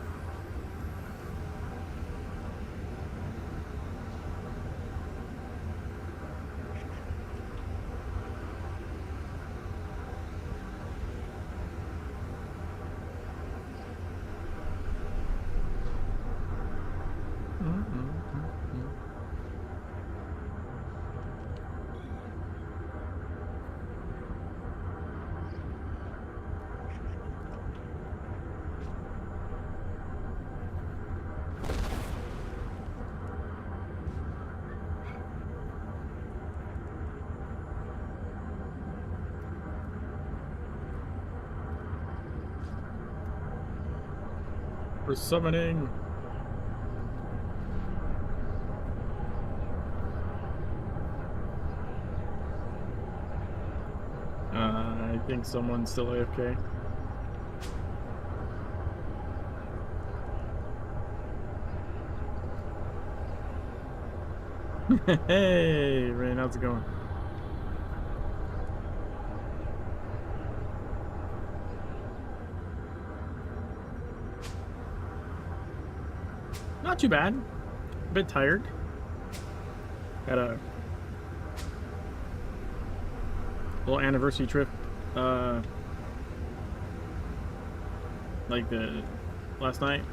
For summoning. I think someone's still AFK. Hey, Rain, how's it going? Not too bad. A bit tired. Got a little anniversary trip. Like the last night.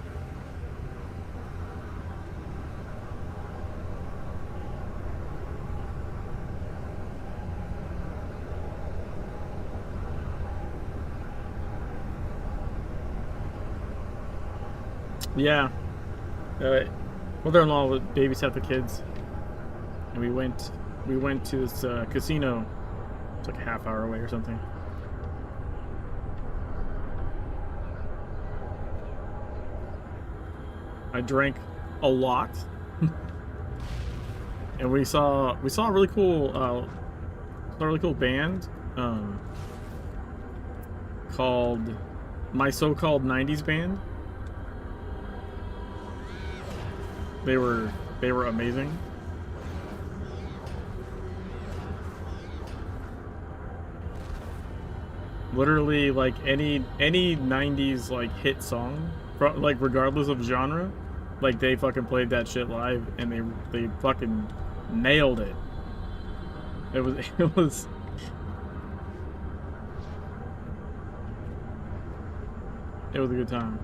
Yeah. Mother-in-law would babysat the kids, and we went to this casino. It's like a half hour away or something. I drank a lot, and we saw a really cool band called My So-Called 90s Band. They were amazing. Literally, like any 90s like hit song, like regardless of genre, like they fucking played that shit live, and they fucking nailed it. It was a good time.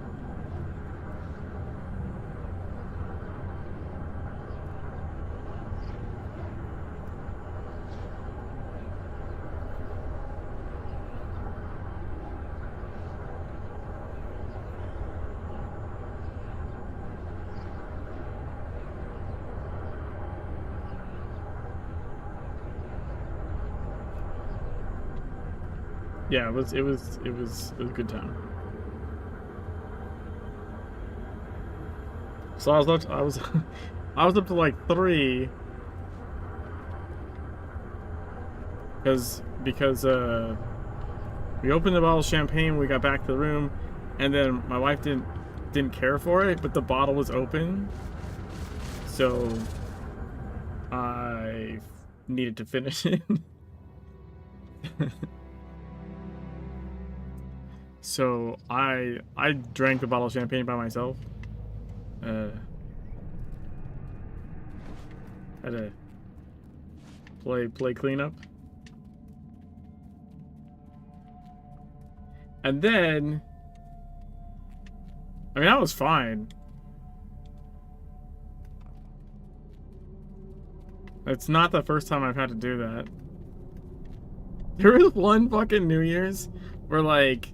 Yeah, it was a good time. So I was up to like 3 because we opened the bottle of champagne, we got back to the room, and then my wife didn't care for it, but the bottle was open, so I needed to finish it. So I drank the bottle of champagne by myself. Had to play cleanup. And then, I mean, that was fine. It's not the first time I've had to do that. There was one fucking New Year's where, like,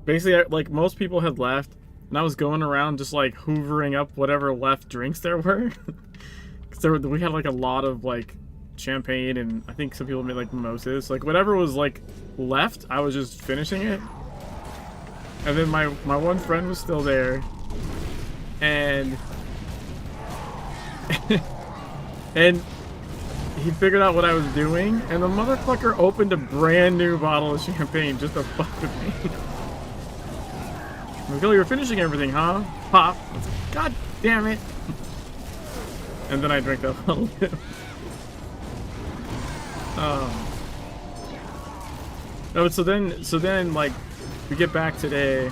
basically, like, most people had left, and I was going around just, like, hoovering up whatever left drinks there were. Because we had, like, a lot of, like, champagne, and I think some people made, like, mimosas. Like, whatever was, like, left, I was just finishing it. And then my one friend was still there, and and he figured out what I was doing, and the motherfucker opened a brand new bottle of champagne just to fuck with me. I'm like, oh, you're finishing everything, huh? Pop. I was like, God damn it. And then I drank that bottle too. No, so then, like, we get back today,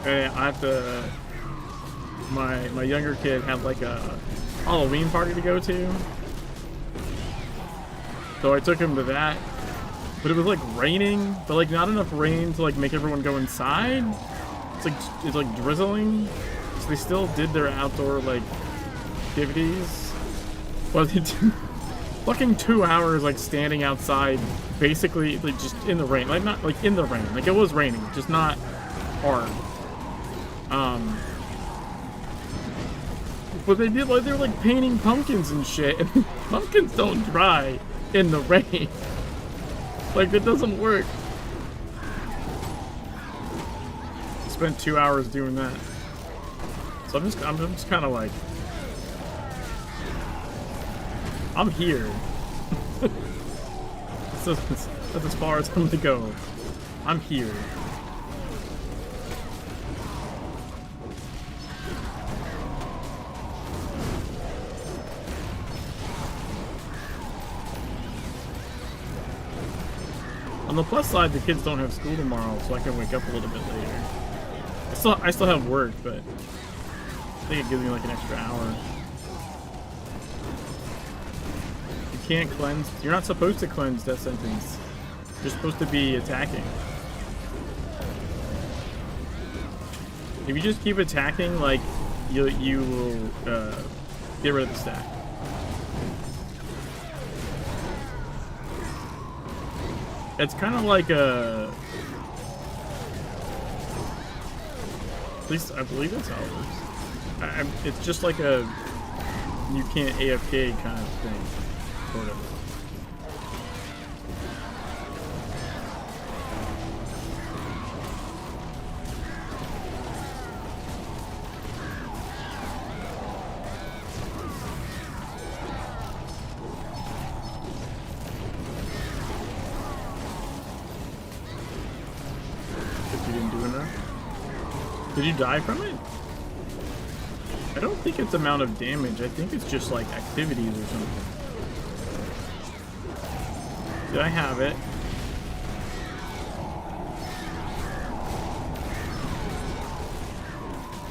and I have to, my younger kid had, like, a Halloween party to go to. So I took him to that, but it was, like, raining, but, like, not enough rain to, like, make everyone go inside. It's like drizzling, so they still did their outdoor, like, activities, but they did fucking 2 hours, like, standing outside, basically, like, just in the rain, like, not, like, in the rain, like, it was raining, just not hard. But they did, like, they were, like, painting pumpkins and shit, and pumpkins don't dry in the rain. Like, it doesn't work. Spent 2 hours doing that. So I'm just kind of like, I'm here. That's as far as I'm gonna go. I'm here. On the plus side, the kids don't have school tomorrow, so I can wake up a little bit later. I still have work, but I think it gives me like an extra hour. You can't cleanse. You're not supposed to cleanse death sentence. You're supposed to be attacking. If you just keep attacking, like, you will get rid of the stack. It's kind of like a... At least I believe that's how it works. It's just like a you can't AFK kind of thing, sort of. If you didn't do enough. Did you die from it? I don't think it's amount of damage. I think it's just like activities or something. Did I have it?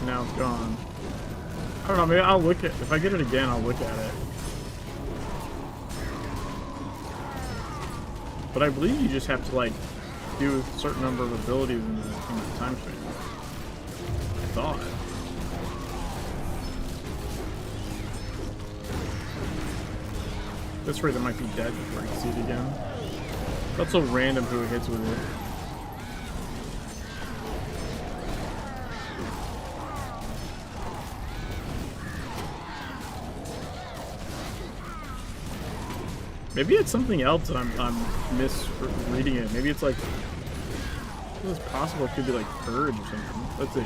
Now it's gone. I don't know, maybe I'll look at if I get it again, I'll look at it. But I believe you just have to like do a certain number of abilities in the time stream. I thought. This rate, that might be dead before I can see it again. That's so random who it hits with it. Maybe it's something else and I'm misreading it. Maybe it's like, it's possible it could be like Purge or something. Let's see.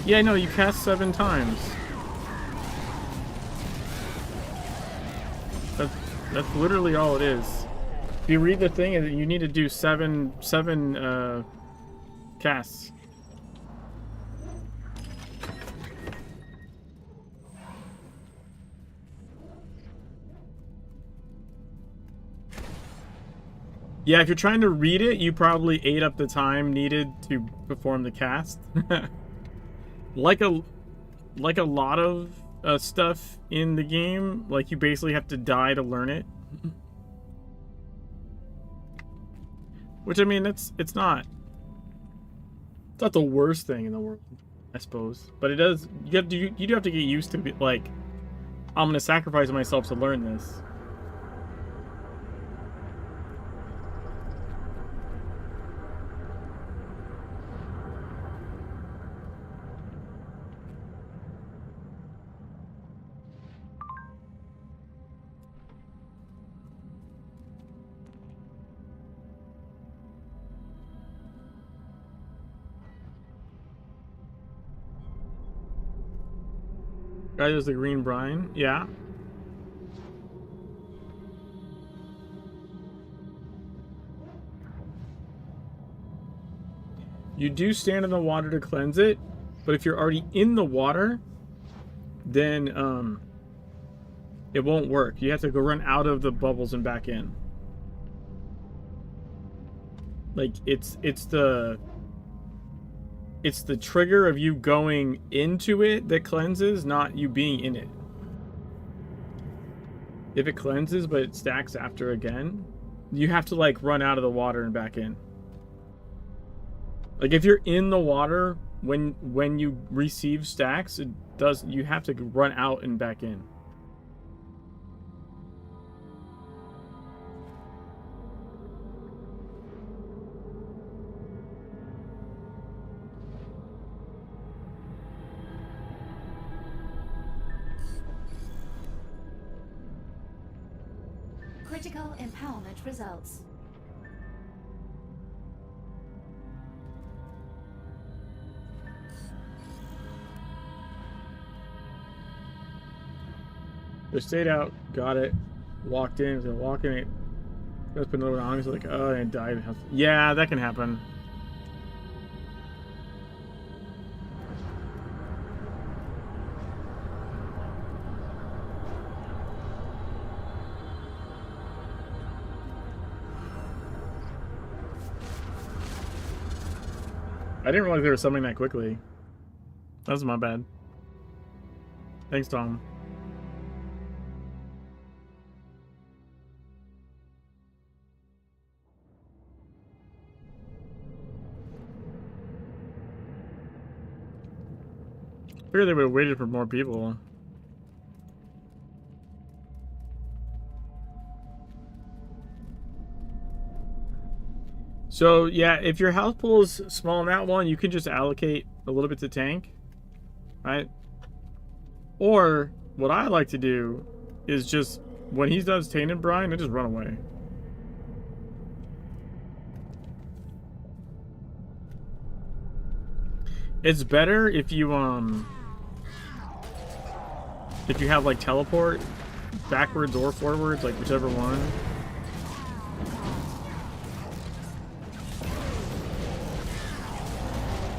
Yeah, no, you cast 7 times. That's literally all it is. If you read the thing, you need to do seven casts. Yeah, if you're trying to read it, you probably ate up the time needed to perform the cast. like a lot of stuff in the game, like you basically have to die to learn it. Which I mean, it's not the worst thing in the world, I suppose. But it does. You do have to get used to be like, I'm gonna sacrifice myself to learn this. Guy does the green brine, yeah. You do stand in the water to cleanse it, but if you're already in the water, then it won't work. You have to go run out of the bubbles and back in. Like it's the trigger of you going into it that cleanses, not you being in it. If it cleanses but it stacks after again, you have to like run out of the water and back in. Like if you're in the water when you receive stacks, you have to run out and back in. Critical empowerment results. They stayed out, got it, walked in, was gonna walk in it. Let's put another one on. He's like, oh, and died. Yeah, that can happen. I didn't realize they were summoning that quickly. That was my bad. Thanks, Tom. I figured they would have waited for more people. So yeah, if your health pool is small in that one, you can just allocate a little bit to tank, right? Or what I like to do is just when he does Tainted Brine, I just run away. It's better if you have like teleport backwards or forwards, like whichever one.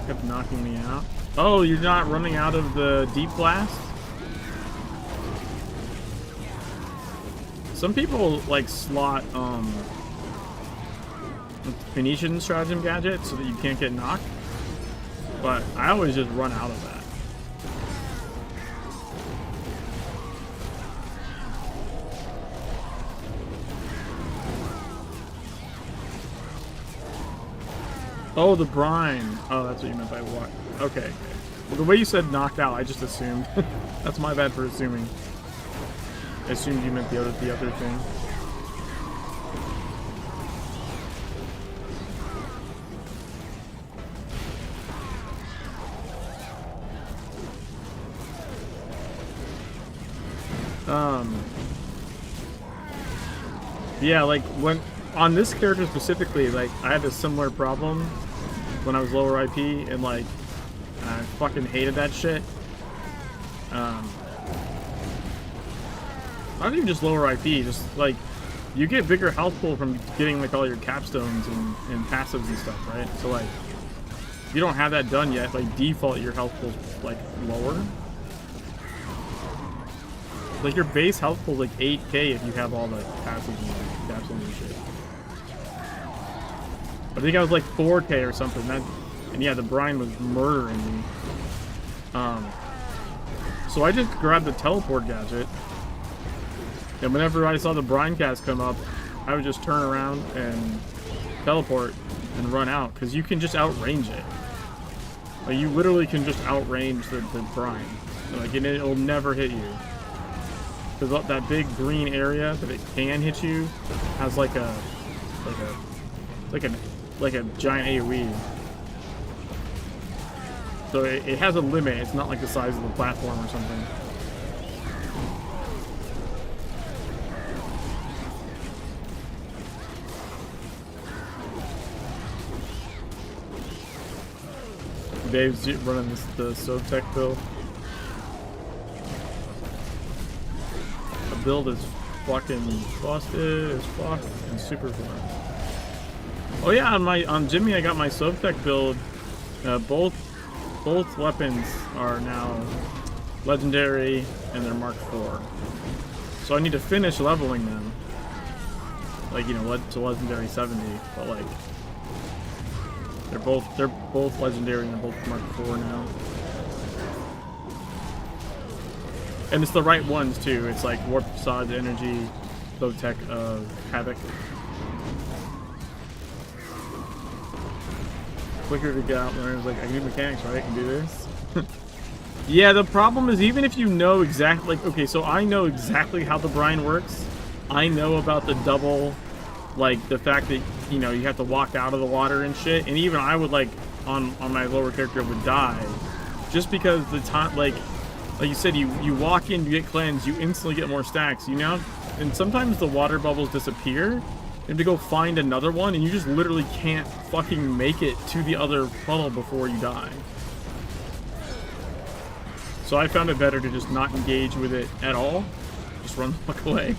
Kept knocking me out. Oh, you're not running out of the deep blast? Some people like slot Phoenician stratagem gadget so that you can't get knocked. But I always just run out of that. Oh, the brine. Oh, that's what you meant by what? Okay. Well, the way you said knocked out, I just assumed. That's my bad for assuming. I assumed you meant the other thing. Yeah, like when on this character specifically, like I had a similar problem when I was lower IP, and like I fucking hated that shit. Not even just lower IP, just like you get bigger health pool from getting like all your capstones and passives and stuff, right? So like if you don't have that done yet, by default your health pool's like lower. Like your base health pool is like 8k if you have all the passives and capstones and shit. I think I was like 4k or something. And yeah, the brine was murdering me. So I just grabbed the teleport gadget, and whenever I saw the brine cast come up, I would just turn around and teleport and run out, because you can just outrange it. Like you literally can just outrange the brine. Like it'll never hit you. Because that big green area that it can hit you has like a giant AoE. So it has a limit. It's not like the size of the platform or something. Dave's running the Sovtech build. The build is fucking busted as fuck and super fun. Oh yeah, on Jimmy I got my Sovtech build. Both weapons are now legendary and they're Mark IV. So I need to finish leveling them. Like, you know, to legendary 70, but like they're both legendary and they're both Mark IV now. And it's the right ones too. It's like Warp Facade, Energy, Sovtech, Havoc. Quicker to get out there. It's like, I can do mechanics, right? I can do this. Yeah, the problem is even if you know exactly, like, okay, so I know exactly how the brine works. I know about the double, like the fact that, you know, you have to walk out of the water and shit. And even I would like, on my lower character would die. Just because the time, like you said, you walk in, you get cleansed, you instantly get more stacks. You now, and sometimes the water bubbles disappear. You have to go find another one, and you just literally can't fucking make it to the other funnel before you die. So I found it better to just not engage with it at all. Just run the fuck away.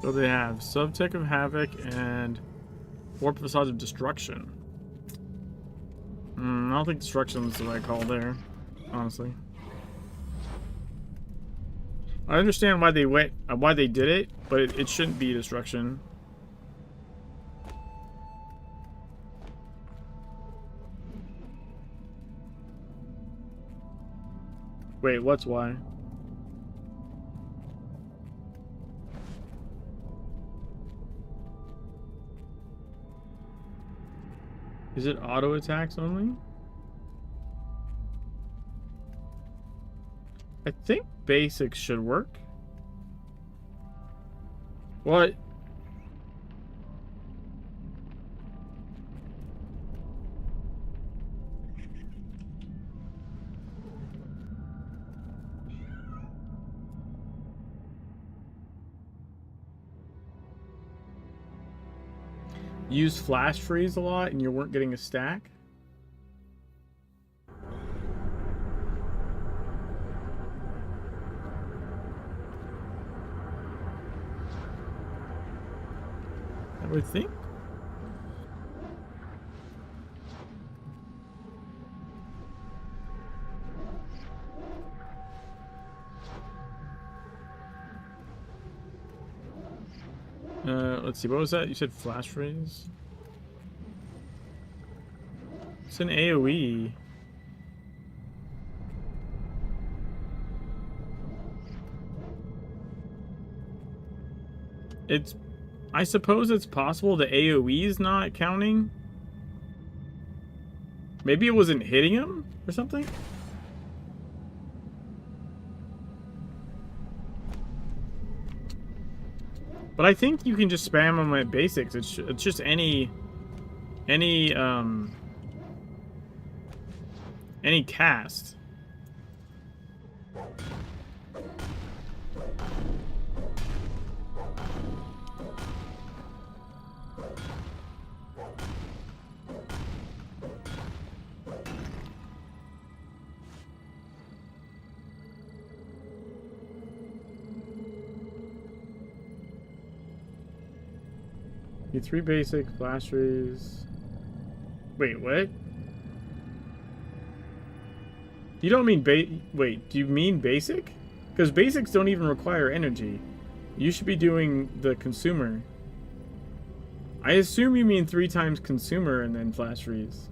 So they have Subtech of Havoc and Warp Facades of Destruction. I don't think Destruction's the right call there, honestly. I understand why they did it, but it shouldn't be Destruction. Wait, what's why? Is it auto attacks only? I think basics should work. What? Use flash freeze a lot and you weren't getting a stack? I would think. Let's see, what was that? You said flash freeze? It's an AoE. I suppose it's possible the AoE is not counting. Maybe it wasn't hitting him or something? But I think you can just spam them at basics. It's just any cast. Need 3 basic, flash freeze. Wait, what? You don't mean wait, do you mean basic? Because basics don't even require energy. You should be doing the consumer. I assume you mean 3 times consumer and then flash freeze.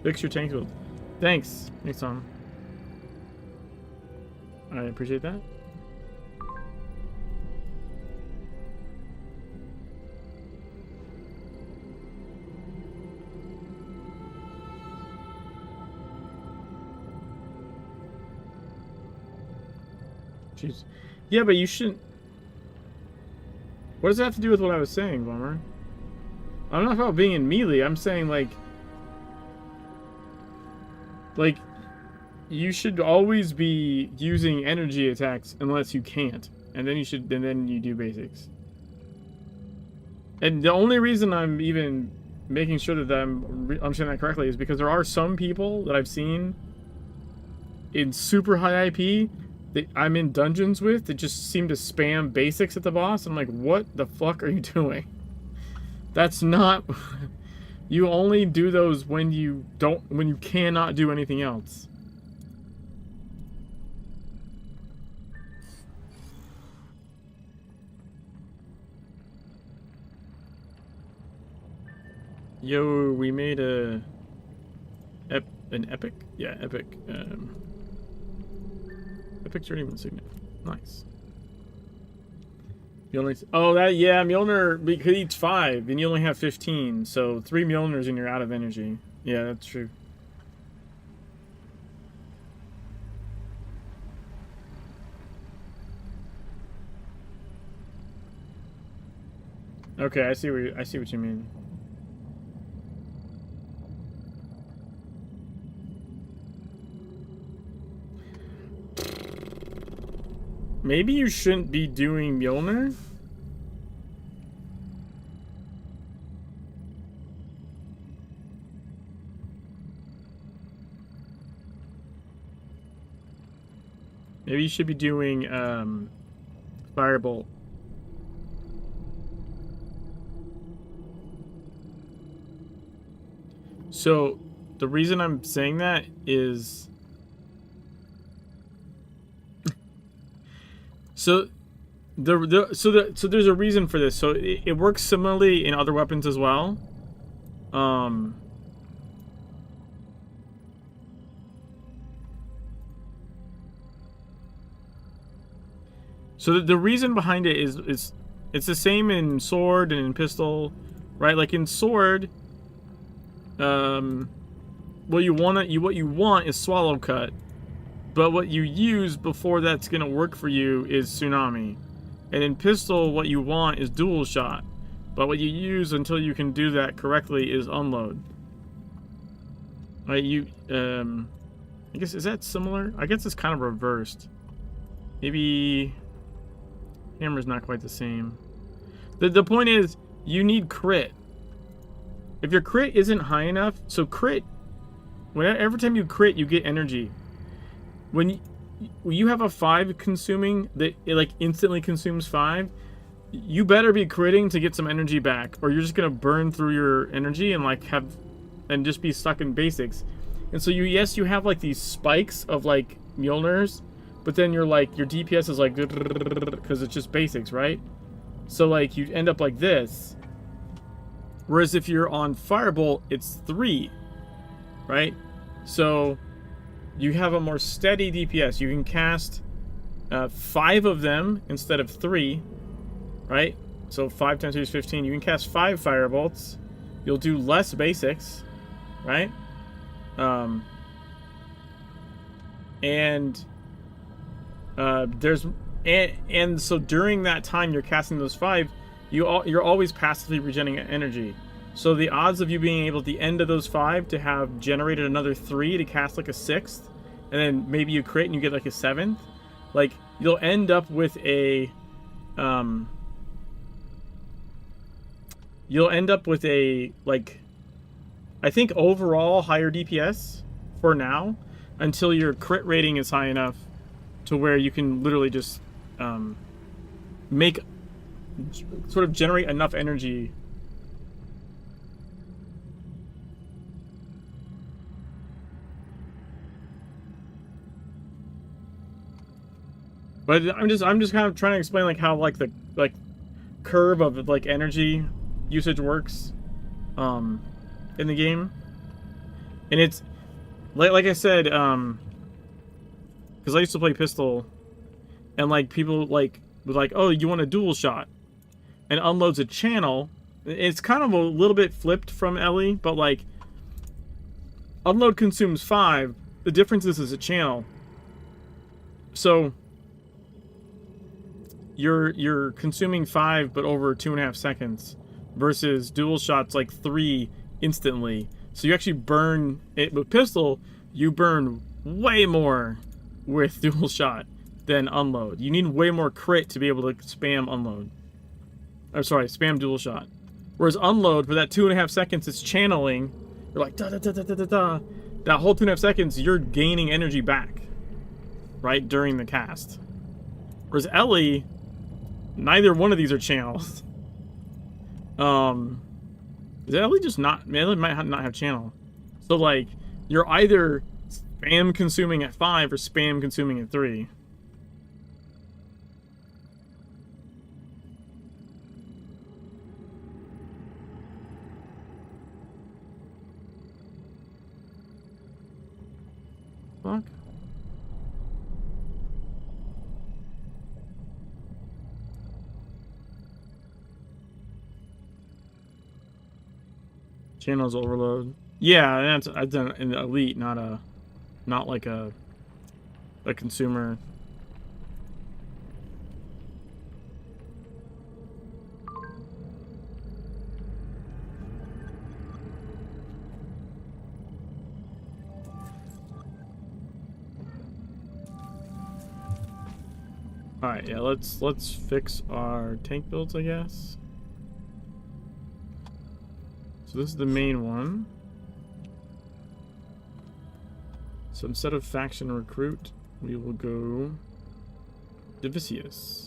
Fix your tank build. Thanks. Thanks, Tom. I appreciate that. Jeez. Yeah, but you shouldn't... What does that have to do with what I was saying, Bummer? I'm not about being in melee. I'm saying, like, you should always be using energy attacks unless you can't, and then you do basics. And the only reason I'm even making sure that I'm understanding that correctly is because there are some people that I've seen in super high IP that I'm in dungeons with that just seem to spam basics at the boss. I'm like, what the fuck are you doing? That's not. You only do those when you cannot do anything else. Yo, we made an epic? Yeah, epic. Epic journeyman signet. Nice. Mjolnir, because each 5, and you only have 15, so 3 Mjolnirs and you're out of energy. Yeah, that's true. Okay, I see what you mean. Maybe you shouldn't be doing Mjolnir? Maybe you should be doing Firebolt. So the reason I'm saying that is so there's a reason for this. So it works similarly in other weapons as well. So the reason behind it is it's the same in sword and in pistol, right? Like in sword, what you want is swallow cut, but what you use before that's gonna work for you is tsunami, and in pistol what you want is dual shot, but what you use until you can do that correctly is unload. Right? I guess, is that similar? I guess it's kind of reversed. Maybe hammer's not quite the same. The point is, you need crit. If your crit isn't high enough, so crit, every time you crit, you get energy. When you have a 5 consuming that it like instantly consumes 5, you better be critting to get some energy back, or you're just gonna burn through your energy and like just be stuck in basics. And so you have like these spikes of like Mjolnirs, but then you're like your DPS is like because it's just basics, right? So like you end up like this. Whereas if you're on Firebolt, it's 3, right? So you have a more steady DPS. You can cast 5 of them instead of 3, right? So 5 times 3 is 15. You can cast 5 Firebolts. You'll do less basics, right? And so during that time you're casting those 5, you're always passively regenerating energy. So the odds of you being able at the end of those 5 to have generated another 3 to cast like a 6th, and then maybe you crit and you get like a 7th, like you'll end up with a like, I think overall higher DPS for now, until your crit rating is high enough to where you can literally just generate enough energy. But I'm just kind of trying to explain like how like the curve of like energy usage works in the game. And it's like I said, because I used to play pistol, and like people like was like, oh, you want a dual shot, and unloads a channel. It's kind of a little bit flipped from Ellie, but like unload consumes 5. The difference is a channel. So you're consuming 5 but over 2.5 seconds, versus dual shots like 3 instantly. So you actually burn it with pistol. You burn way more with dual shot than unload. You need way more crit to be able to spam unload. Or sorry, spam dual shot. Whereas unload, for that 2.5 seconds, it's channeling. You're like da da da da da da da. That whole 2.5 seconds, you're gaining energy back, right, during the cast. Whereas Ellie, neither one of these are channels. Is Ellie just not? Ellie might not have channel. So like, you're either spam consuming at 5 or spam consuming at 3. Fuck. Channels overload. Yeah, that's I've done an elite, not like a consumer. All right, yeah, let's fix our tank builds, I guess. So this is the main one. So instead of faction recruit, we will go Divisius.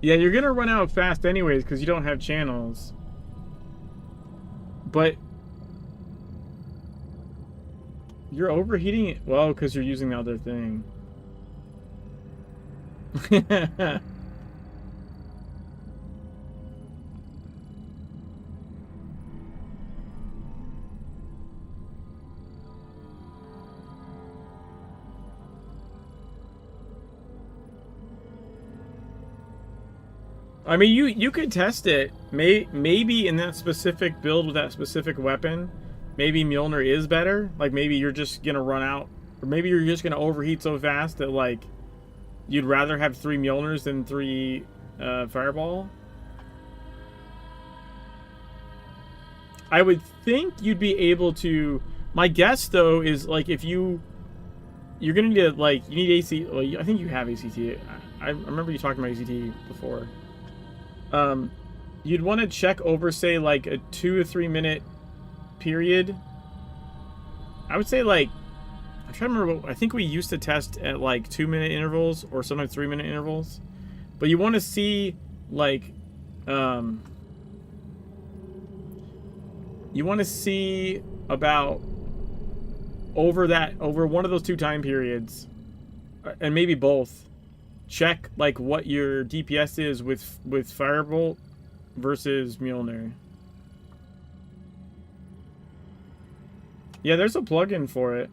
Yeah, you're gonna run out fast anyways because you don't have channels. But you're overheating it. Well, because you're using the other thing. I mean, you could test it. Maybe in that specific build with that specific weapon, maybe Mjolnir is better. Like maybe you're just gonna run out, or maybe you're just gonna overheat so fast that like you'd rather have 3 Mjolnirs than 3 Fireball. I would think you'd be able to. My guess though is like if you're gonna need like you need AC. Well, I think you have ACT. I remember you talking about ACT before. You'd want to check over, say, like a 2 to 3 minute period. I would say, like, I'm trying to remember. I think we used to test at like 2-minute intervals or sometimes 3-minute intervals. But you want to see, like, you want to see about over one of those 2 time periods, and maybe both. Check like what your DPS is with Firebolt versus Mjolnir. Yeah, there's a plugin for it.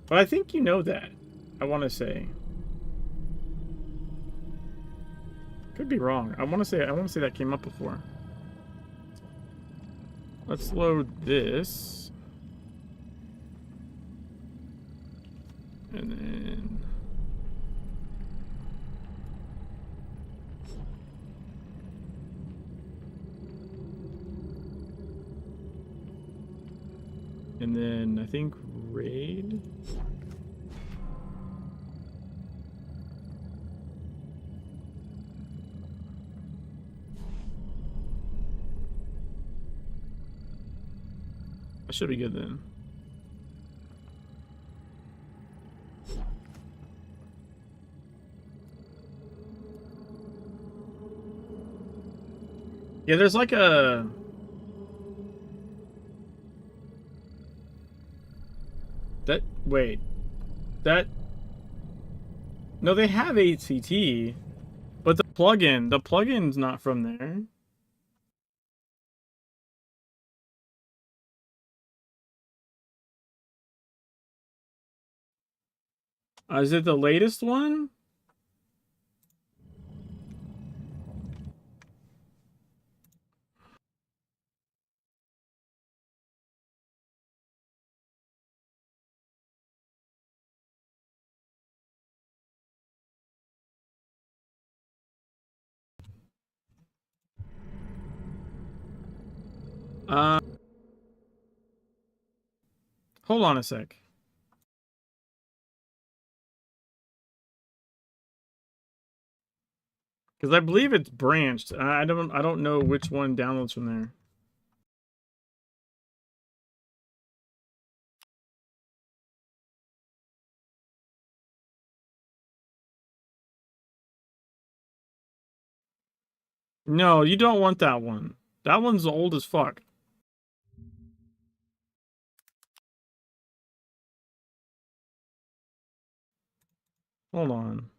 But I think you know that. I want to say. Could be wrong. I want to say that came up before. Let's load this. And then I think raid. That should be good then. Yeah, there's like a... Wait. No, they have ACT, but the plugin's not from there. Is it the latest one? Hold on a sec. Because I believe it's branched. I don't know which one downloads from there. No, you don't want that one. That one's old as fuck. Hold on.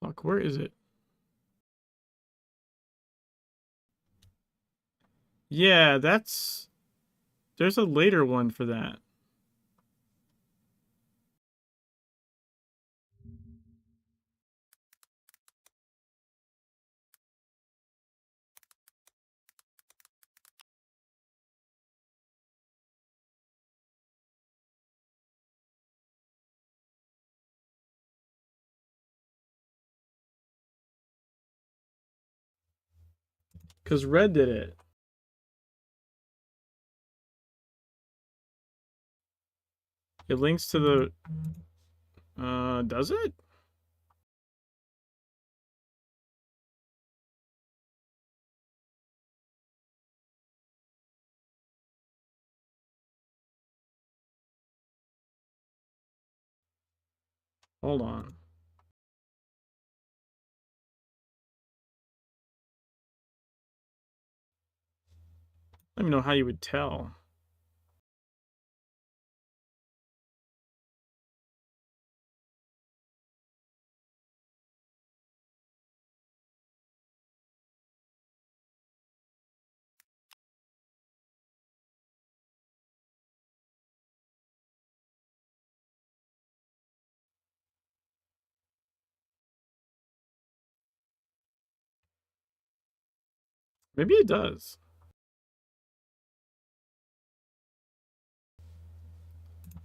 Fuck, where is it? Yeah, there's a later one for that. Because Red did it. It links to the... does it? Hold on. Let me know how you would tell. Maybe it does.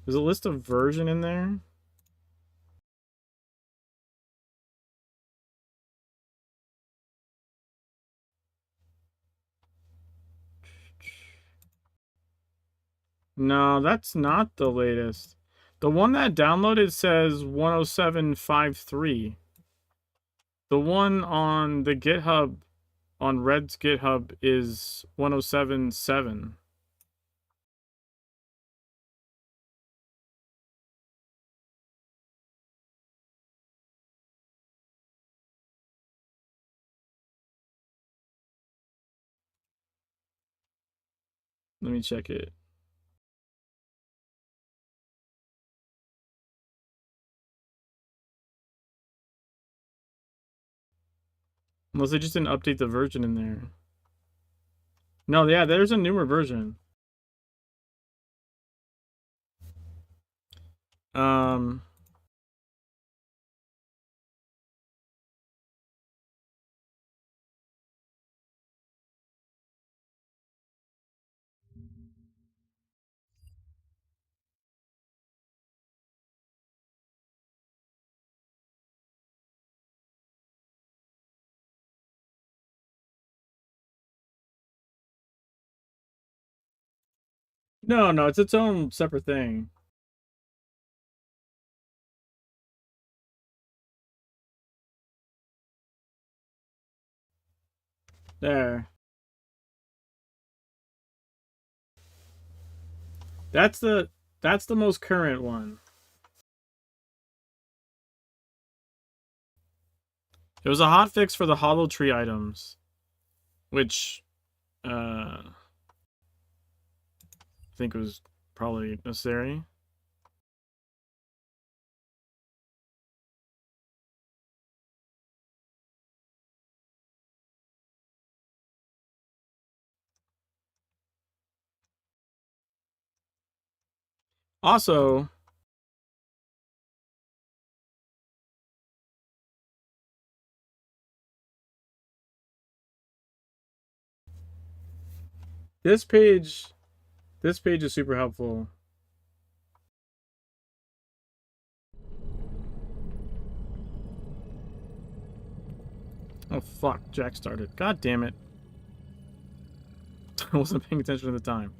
There's a list of version in there. No, that's not the latest. The one that downloaded says 107.53. The one on the GitHub, on Red's GitHub, is 107.7. Let me check it. Unless they just didn't update the version in there. No, yeah, there's a newer version. No, it's its own separate thing. There. That's the most current one. It was a hotfix for the Hollow Tree items, which I think was probably necessary. Also, this page is super helpful. Oh fuck, Jack started. God damn it. I wasn't paying attention at the time.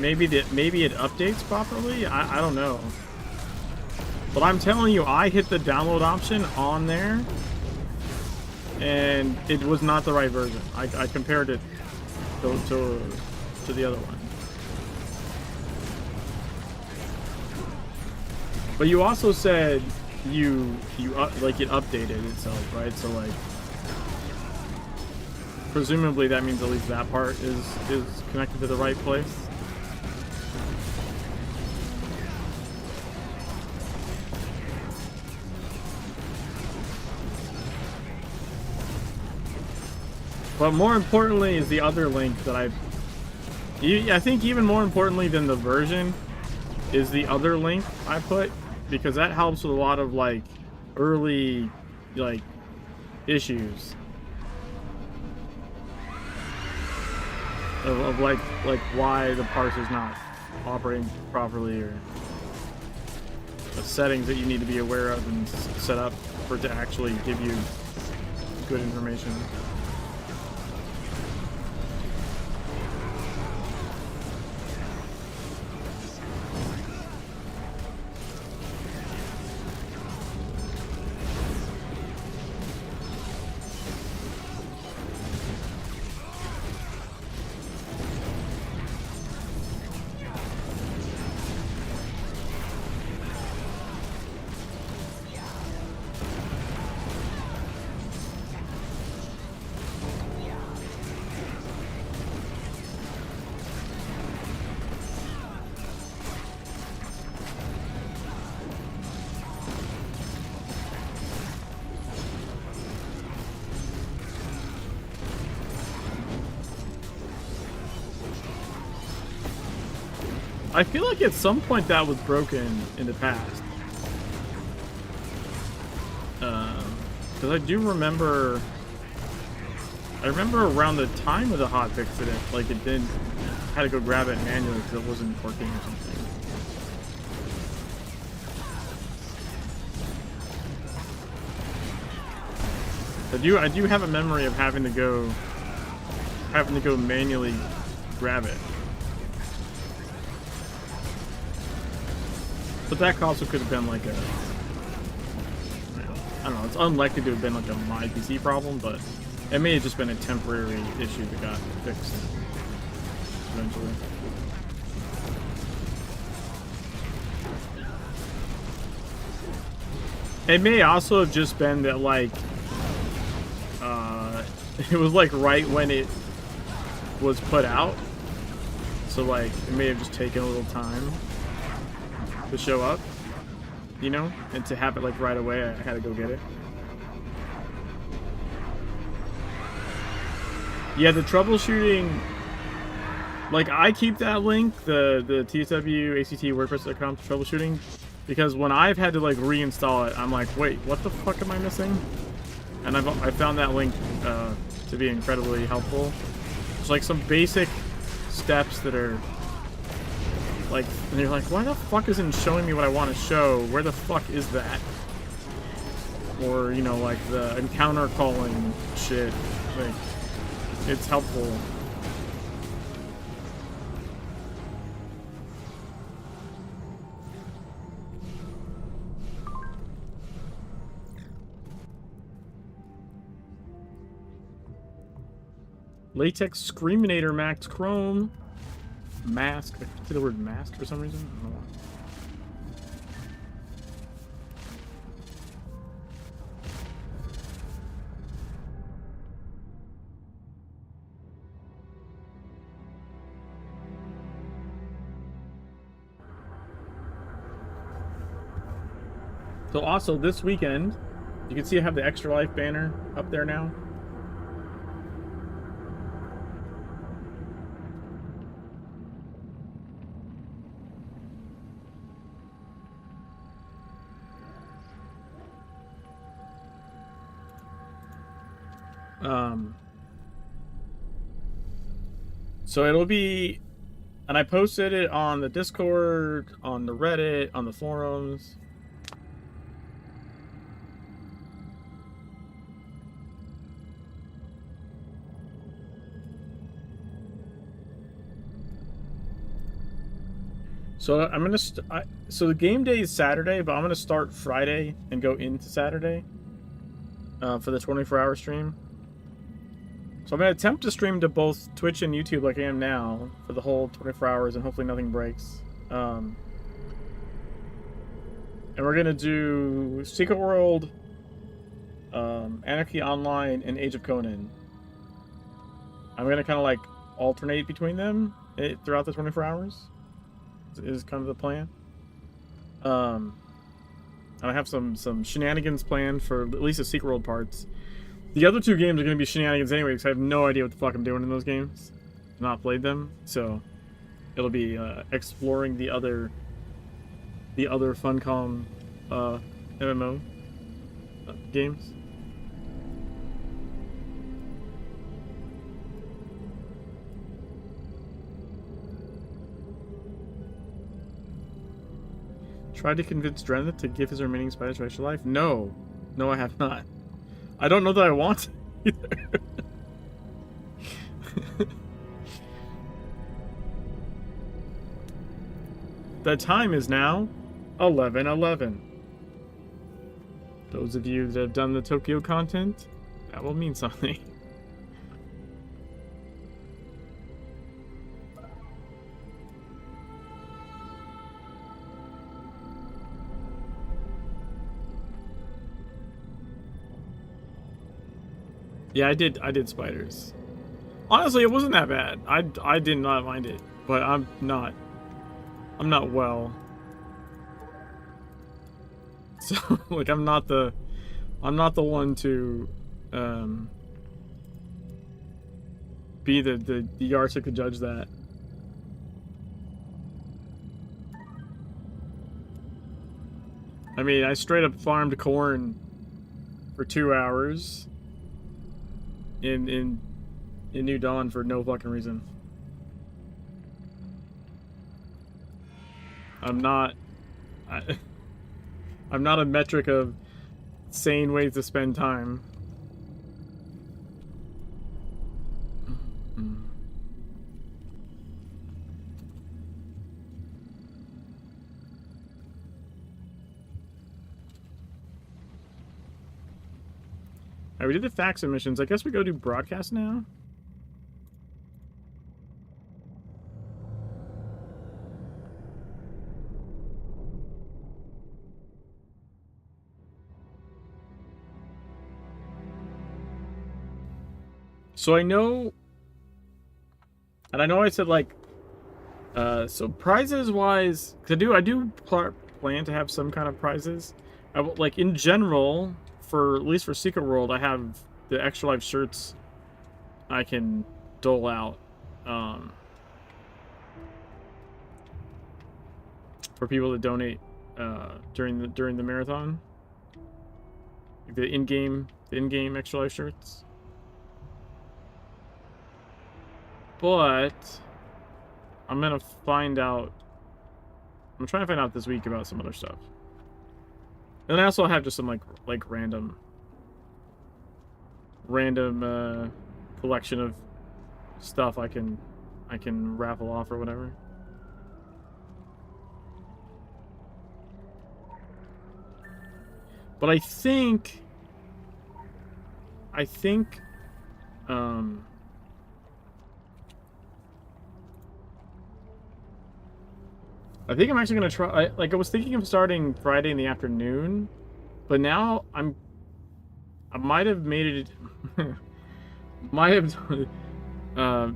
maybe it updates properly. I don't know. But I'm telling you, I hit the download option on there, and it was not the right version. I compared it to the other one. But you also said like it updated itself, right? So like presumably that means at least that part is connected to the right place. But more importantly is the other link that I think even more importantly than the version is the other link I put, because that helps with a lot of like early like issues of like why the parser's not operating properly, or the settings that you need to be aware of and set up for it to actually give you good information. I feel like at some point that was broken in the past. Because I do remember... I remember around the time of the hotfix that it didn't... I had to go grab it manually because it wasn't working or something. I do have a memory of having to go manually grab it. But that also could have been like a... I don't know, it's unlikely to have been like a my PC problem, but it may have just been a temporary issue that got fixed eventually. It may also have just been that like... it was like right when it was put out. So like, it may have just taken a little time to show up, you know, and to have it like right away. I had to go get it. Yeah, the troubleshooting, like I keep that link, the TSW ACT WordPress.com troubleshooting, because when I've had to like reinstall it, I'm like, wait, what the fuck am I missing? And I found that link to be incredibly helpful. It's like some basic steps that are like, and you're like, why the fuck isn't it showing me what I want to show? Where the fuck is that? Or, you know, like the encounter calling shit. Like, it's helpful. Latex Screaminator Max Chrome. Mask. I say the word mask for some reason. I don't know why. So also this weekend, you can see I have the Extra Life banner up there now. So it'll be, and I posted it on the Discord, on the Reddit, on the forums. So I'm gonna so the game day is Saturday, but I'm gonna start Friday and go into Saturday for the 24-hour stream. So I'm gonna attempt to stream to both Twitch and YouTube like I am now for the whole 24 hours, and hopefully nothing breaks. And we're gonna do Secret World, Anarchy Online, and Age of Conan. I'm gonna kind of like alternate between them throughout the 24 hours. Is kind of the plan. And I have some shenanigans planned for at least the Secret World parts. The other two games are going to be shenanigans anyway, because I have no idea what the fuck I'm doing in those games. I've not played them, so it'll be exploring the other Funcom MMO games. Tried to convince Drenna to give his remaining spiders for extra life? No. No, I have not. I don't know that I want to either. The time is now 11:11. Those of you that have done the Tokyo content, that will mean something. Yeah, I did spiders. Honestly, it wasn't that bad. I did not mind it, but I'm not well. So like I'm not the one to be the yardstick to judge that. I mean, I straight up farmed corn for 2 hours in New Dawn for no fucking reason. I'm not a metric of sane ways to spend time. Alright, we did the fax emissions. I guess we go do broadcast now? So I know... And I know I said, like... so prizes-wise... Because I do plan to have some kind of prizes. Like, in general... at least for Secret World, I have the Extra Life shirts I can dole out for people that donate during the marathon. The in-game Extra Life shirts. But I'm gonna find out. I'm trying to find out this week about some other stuff. And I also have just some like random collection of stuff I can raffle off or whatever. But I think I'm actually gonna try. I was thinking of starting Friday in the afternoon, but now I might have made it. Might have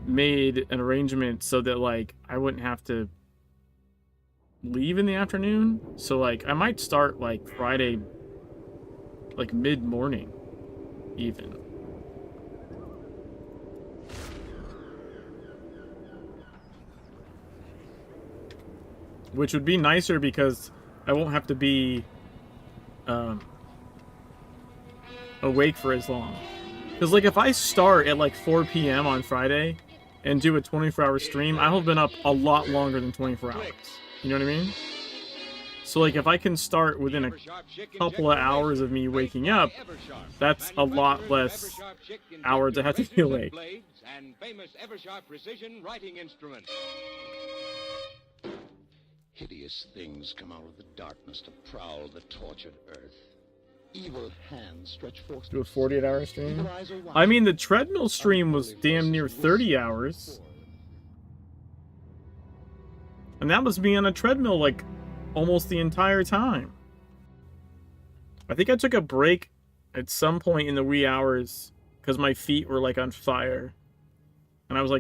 made an arrangement so that like I wouldn't have to leave in the afternoon. So like I might start like Friday, like mid-morning, even. Which would be nicer because I won't have to be awake for as long. Because like if I start at like 4 p.m. on Friday and do a 24-hour stream, I'll have been up a lot longer than 24 hours. You know what I mean? So like if I can start within a couple of hours of me waking up, that's a lot less hours I have to be awake. hideous things come out of the darkness to prowl the tortured earth. Evil hands stretch forth. Do a 48-hour stream? I mean, the treadmill stream was damn near 30 hours. And that was me on a treadmill, like, almost the entire time. I think I took a break at some point in the wee hours because my feet were, like, on fire. And I was,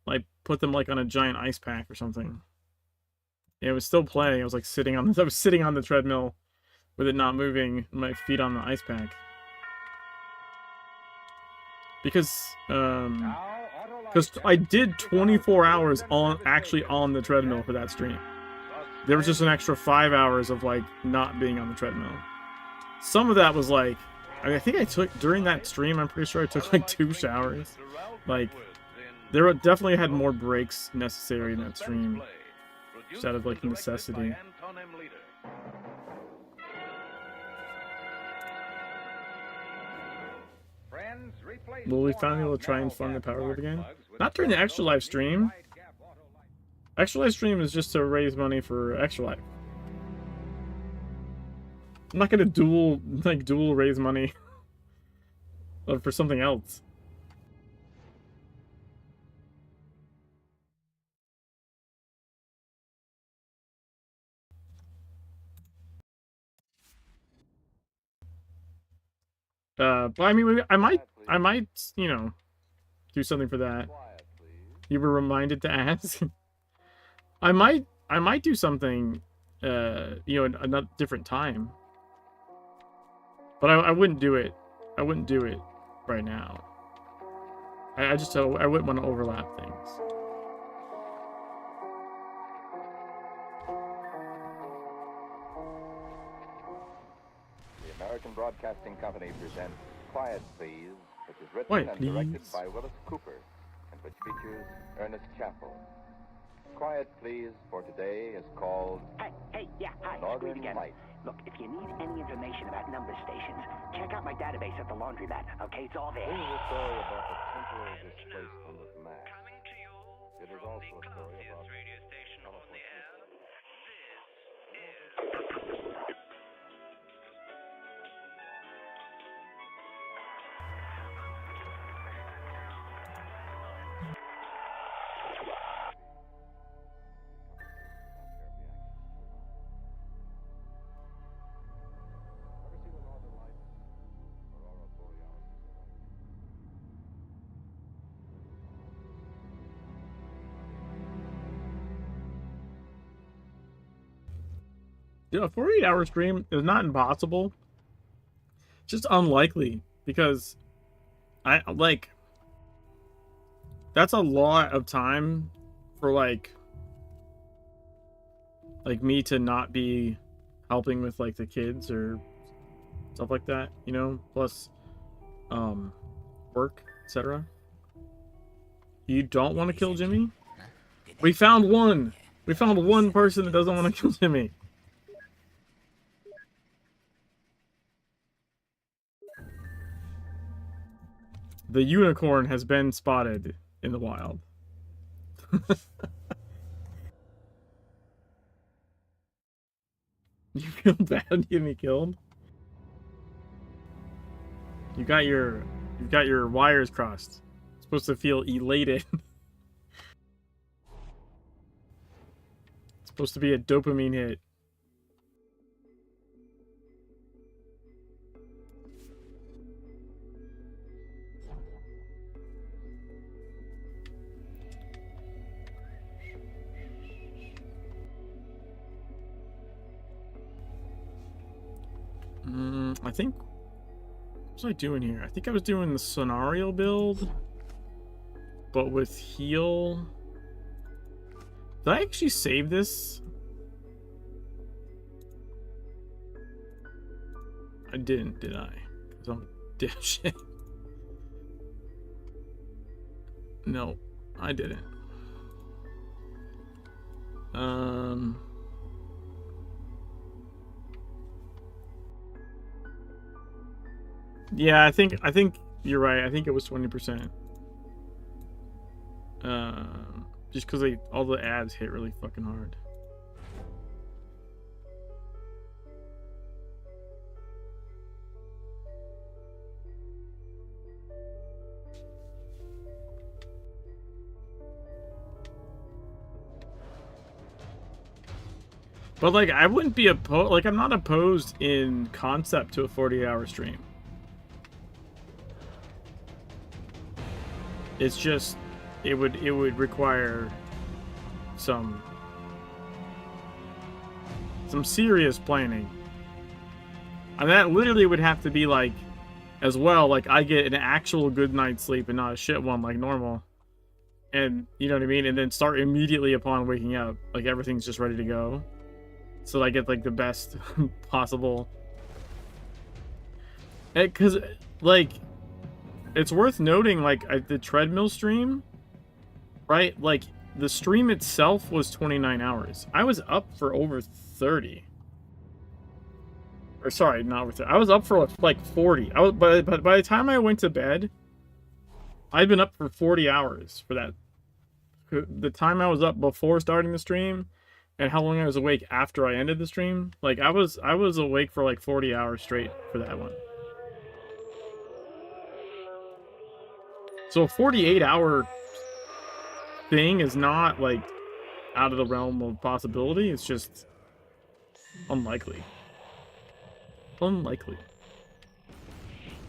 like, put them, like, on a giant ice pack or something. Yeah, it was still playing. I was, like, sitting on the treadmill with it not moving, my feet on the ice pack. Because I did 24 hours actually on the treadmill for that stream. There was just an extra 5 hours of, like, not being on the treadmill. Some of that was, like, I think I took, during that stream, I'm pretty sure I took, like, 2 showers. Like, there definitely had more breaks necessary in that stream. Just out of, like, necessity. Will we finally be able to try and fund the Power Grid again? Not during the Extra Life stream. Extra Life stream is just to raise money for Extra Life. I'm not gonna dual raise money for something else. But I mean, I might, you know, do something for that. You were reminded to ask. I might do something, you know, in a different time. But I wouldn't do it. I wouldn't do it right now. I wouldn't want to overlap things. The American Broadcasting Company presents Quiet Please, which is written and directed by Willis Cooper, and which features Ernest Chappell. Quiet Please for today is called Hey, yeah, hi, Northern again. Light. Look, if you need any information about number stations, check out my database at the laundromat, okay? It's all there. This is a story about the temporary displacement of Mac. It is also a story about radio station on the air. Yeah, a 48-hour stream is not impossible. It's just unlikely because that's a lot of time for like me to not be helping with like the kids or stuff like that, you know, plus work, etc. You don't want to kill Jimmy? We found one. We found one person that doesn't want to kill Jimmy. The unicorn has been spotted in the wild. You feel bad getting me killed? You got your wires crossed. You're supposed to feel elated. It's supposed to be a dopamine hit. I think, what was I doing here? I think I was doing the scenario build, but with heal. Did I actually save this? I didn't, did I? Because I'm a dipshit. No, I didn't. Yeah, I think you're right. I think it was 20%. Just because all the ads hit really fucking hard. But like, I wouldn't be opposed. Like, I'm not opposed in concept to a 40-hour stream. It's just, it would require some serious planning, and that literally would have to be like, as well, like I get an actual good night's sleep and not a shit one like normal, and you know what I mean, and then start immediately upon waking up, like everything's just ready to go, so I get like the best possible. Because like, it's worth noting, like the treadmill stream, right? Like the stream itself was 29 hours. I was up for over 30. Or sorry, not over 30. I was up for like 40. I was, but by the time I went to bed, I'd been up for 40 hours for that. The time I was up before starting the stream, and how long I was awake after I ended the stream. Like I was awake for like 40 hours straight for that one. So a 48-hour thing is not like out of the realm of possibility. It's just unlikely. Unlikely.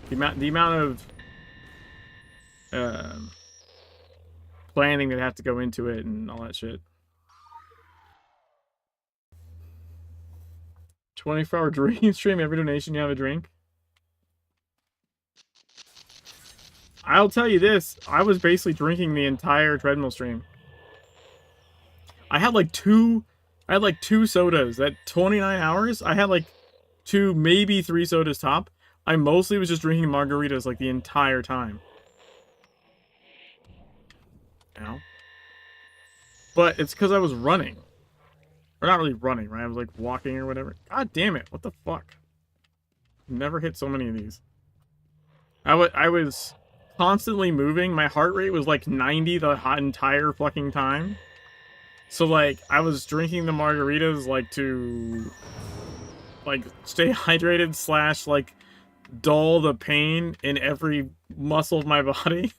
The amount of planning that have to go into it and all that shit. 24-hour drinking stream. Every donation you have a drink. I'll tell you this. I was basically drinking the entire treadmill stream. I had like two sodas. At 29 hours, I had like 2, maybe 3 sodas top. I mostly was just drinking margaritas like the entire time. Ow. But it's because I was running. Or not really running, right? I was like walking or whatever. God damn it. What the fuck? Never hit so many of these. I was constantly moving. My heart rate was like 90 the entire fucking time. So like, I was drinking the margaritas like to like stay hydrated / like dull the pain in every muscle of my body.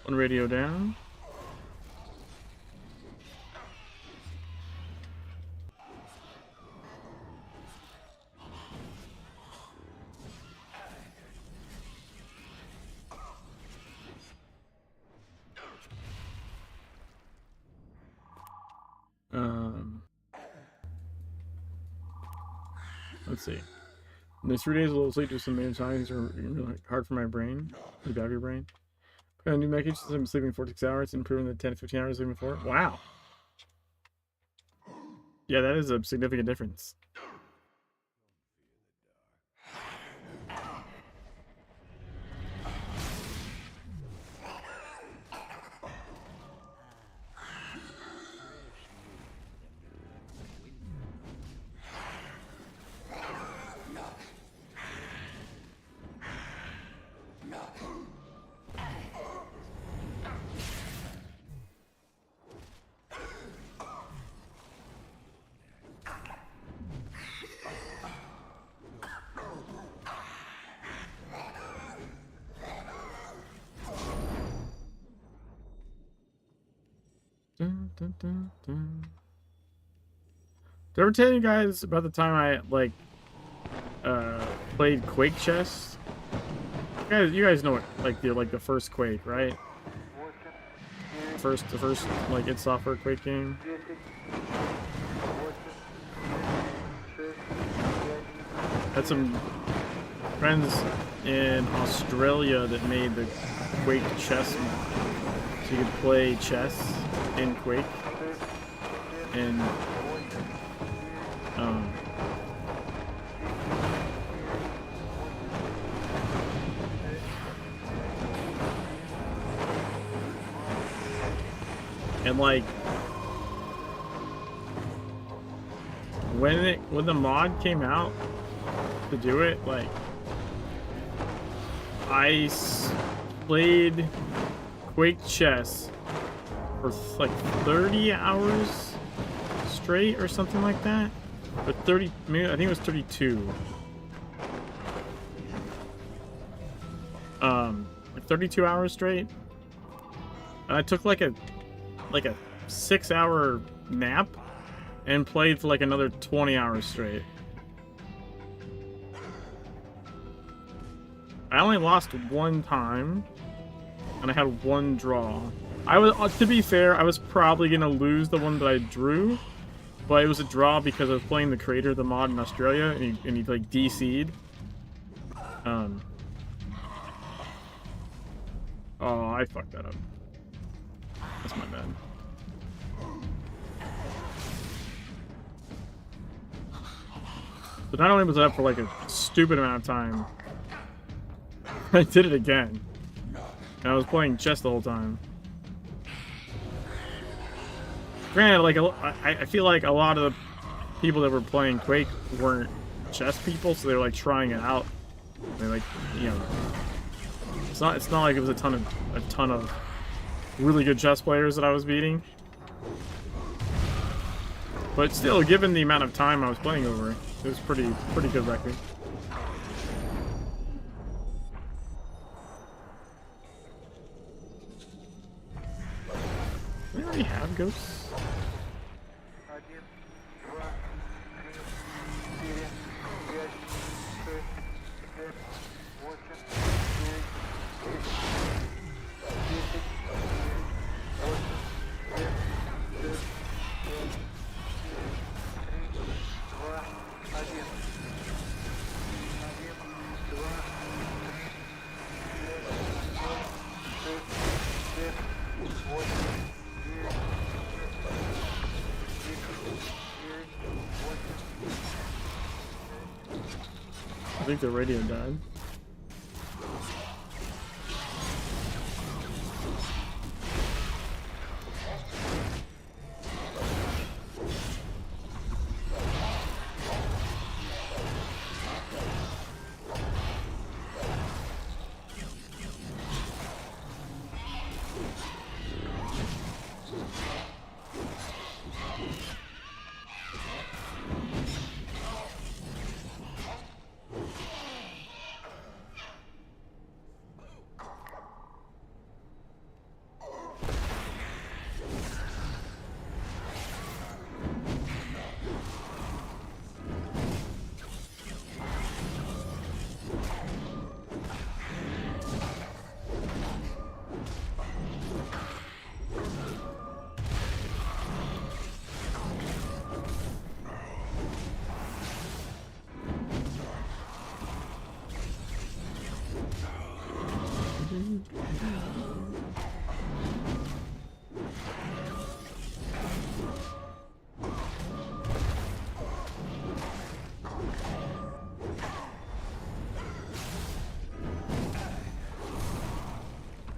One radio down. Let's see. In these 3 days, a little sleep, just some main signs are really hard for my brain. You got your brain. Put on new medication since I'm sleeping 46 hours, improving the 10 to 15 hours sleeping before. Wow. Yeah, that is a significant difference. Dun, dun, dun, dun. Did I ever tell you guys about the time I like played Quake chess? You guys know it, like the first Quake, right? The first like id Software Quake game. Had some friends in Australia that made the Quake chess mod, so you could play chess in Quake. And like when the mod came out to do it, like I played Quake chess for like 30 hours straight or something like that. But 30, maybe I think it was 32. Like 32 hours straight. And I took like a 6-hour nap and played for like another 20 hours straight. I only lost one time, and I had one draw. I was, to be fair, I was probably gonna lose the one that I drew, but it was a draw because I was playing the creator of the mod in Australia, and he like DC'd. Oh, I fucked that up. That's my bad. But not only was I up for like a stupid amount of time, I did it again. And I was playing chess the whole time. Granted, like I feel like a lot of the people that were playing Quake weren't chess people, so they were like trying it out. They like, you know, it's not like it was a ton of really good chess players that I was beating. But still, given the amount of time I was playing over, it was pretty good record. We already have ghosts. I think the radio died.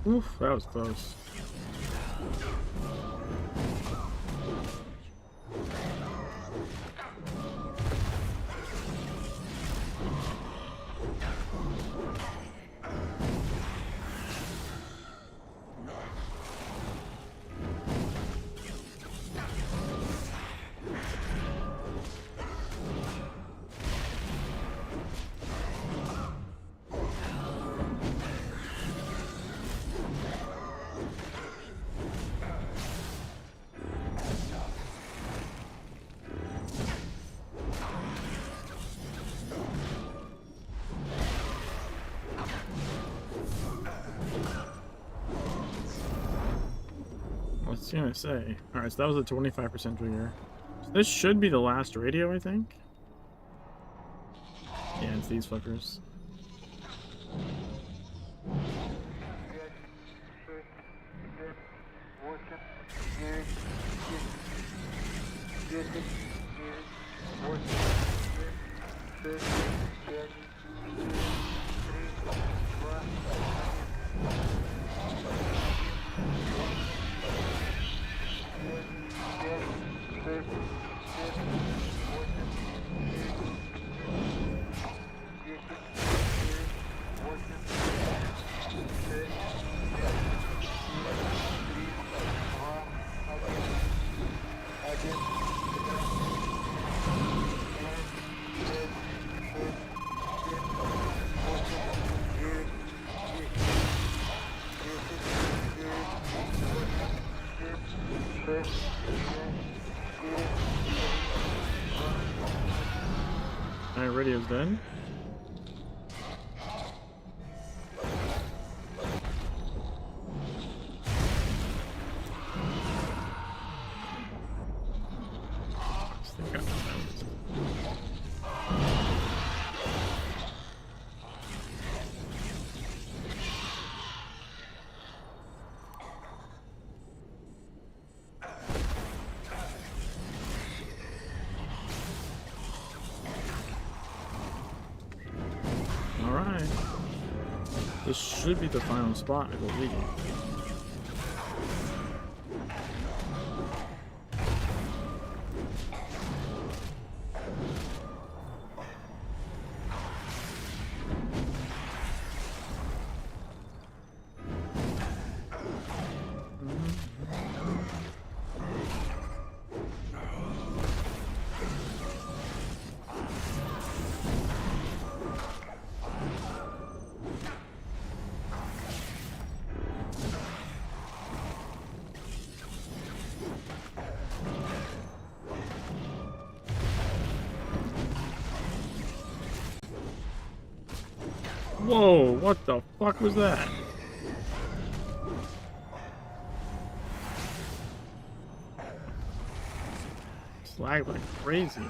Oof, that was close. What's he gonna say? Alright, so that was a 25% trigger. So this should be the last radio, I think. Yeah, it's these fuckers. Alright, radio's done. Alright. This should be the final spot, I believe. Whoa, what the fuck was that? It's lagged like crazy.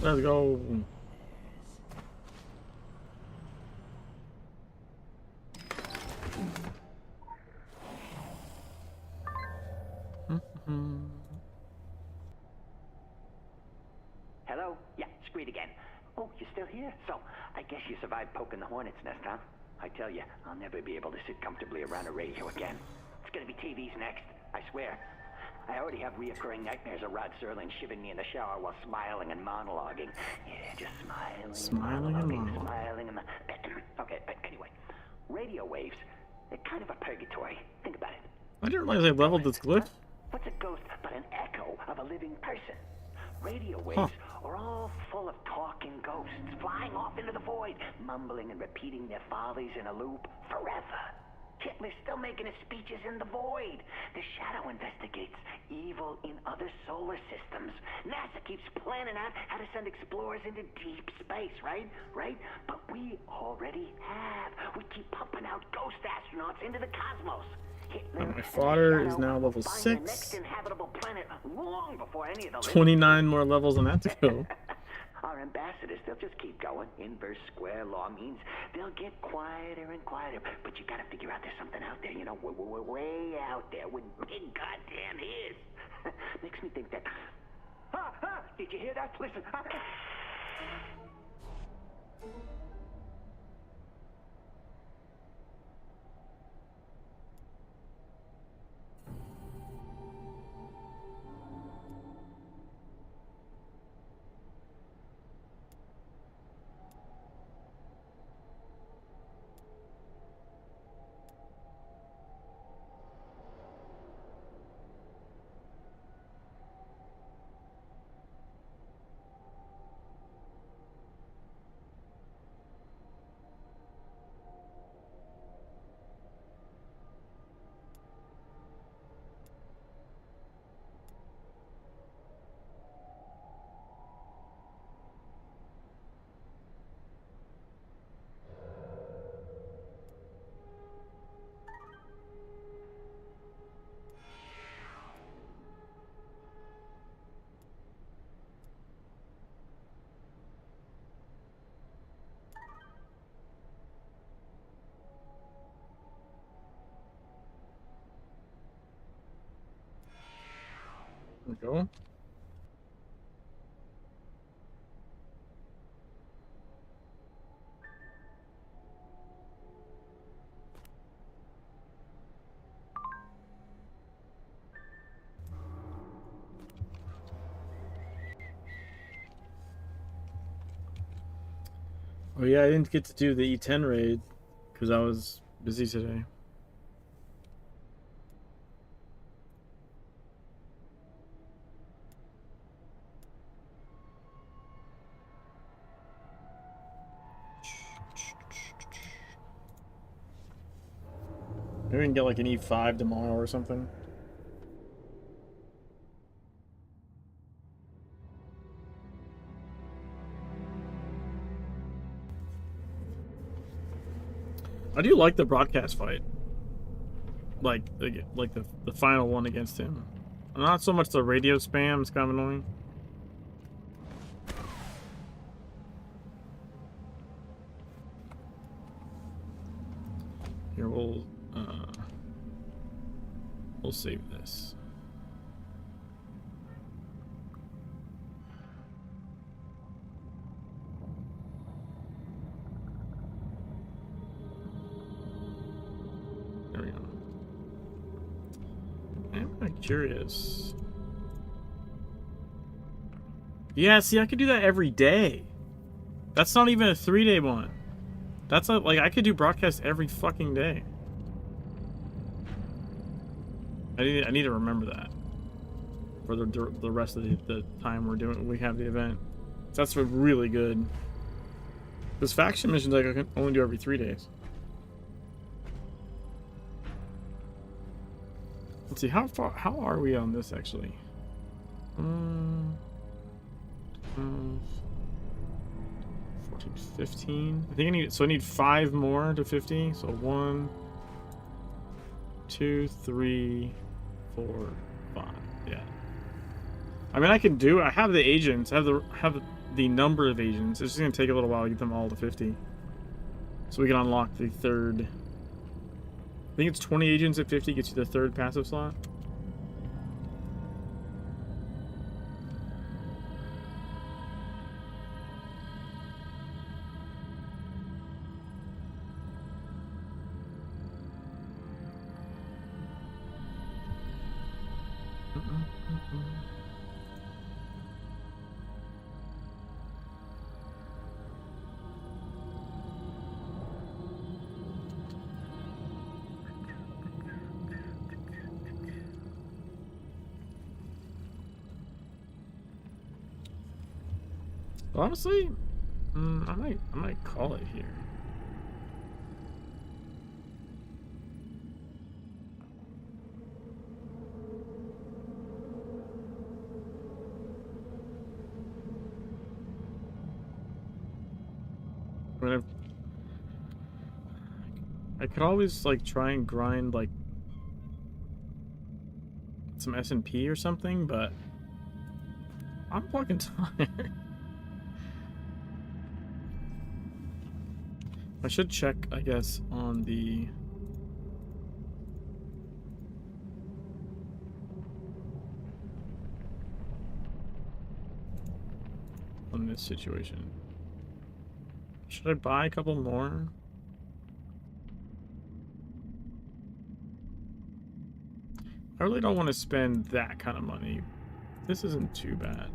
Let's go. Hello? Yeah, Screed again. Oh, you're still here? So, I guess you survived poking the hornet's nest, huh? I tell you, I'll never be able to sit comfortably around a radio again. It's gonna be TV's next, I swear. I already have reoccurring nightmares of Rod Serling shivving me in the shower while smiling and monologuing. Yeah, just smiling. Smiling and monologuing. Smiling and... Okay, anyway. Radio waves, they're kind of a purgatory. Think about it. I didn't realize they leveled this glyph. What's a ghost but an echo of a living person? Radio waves are all full of talking ghosts, flying off into the void, mumbling and repeating their follies in a loop forever. Hitler's still making his speeches in the void. The Shadow investigates evil in other solar systems. NASA keeps planning out how to send explorers into deep space, right? But we already have. We keep pumping out ghost astronauts into the cosmos. My fodder is now level 6. 29 more levels on that to go. Our ambassadors, they'll just keep going. Inverse square law means they'll get quieter and quieter. But you gotta figure out there's something out there, you know, we're way out there with big goddamn ears. Makes me think that... Did you hear that? Listen. we go. Oh yeah, I didn't get to do the E10 raid because I was busy today. Maybe we can get like an E5 tomorrow or something. I do like the broadcast fight. Like the final one against him. Not so much the radio spam, it's kind of annoying. Here, we'll save this. There we go. I'm kind of curious. Yeah, see, I could do that every day. That's not even a 3-day one. That's not, like, I could do broadcast every fucking day. I need to remember that for the rest of the time we have the event. That's really good. This faction missions I can only do every 3 days. Let's see, how are we on this actually? 14, 15. I think I need 5 more to 50. So 1, 2, 3, 4, 5. Yeah. I mean, I have the agents. I have the number of agents. It's just gonna take a little while to get them all to 50. So we can unlock the third. I think it's 20 agents at 50 gets you the third passive slot. Honestly, I might call it here. I could always like try and grind like some S&P or something, but I'm fucking tired. I should check, I guess, on this situation. Should I buy a couple more? I really don't want to spend that kind of money. This isn't too bad.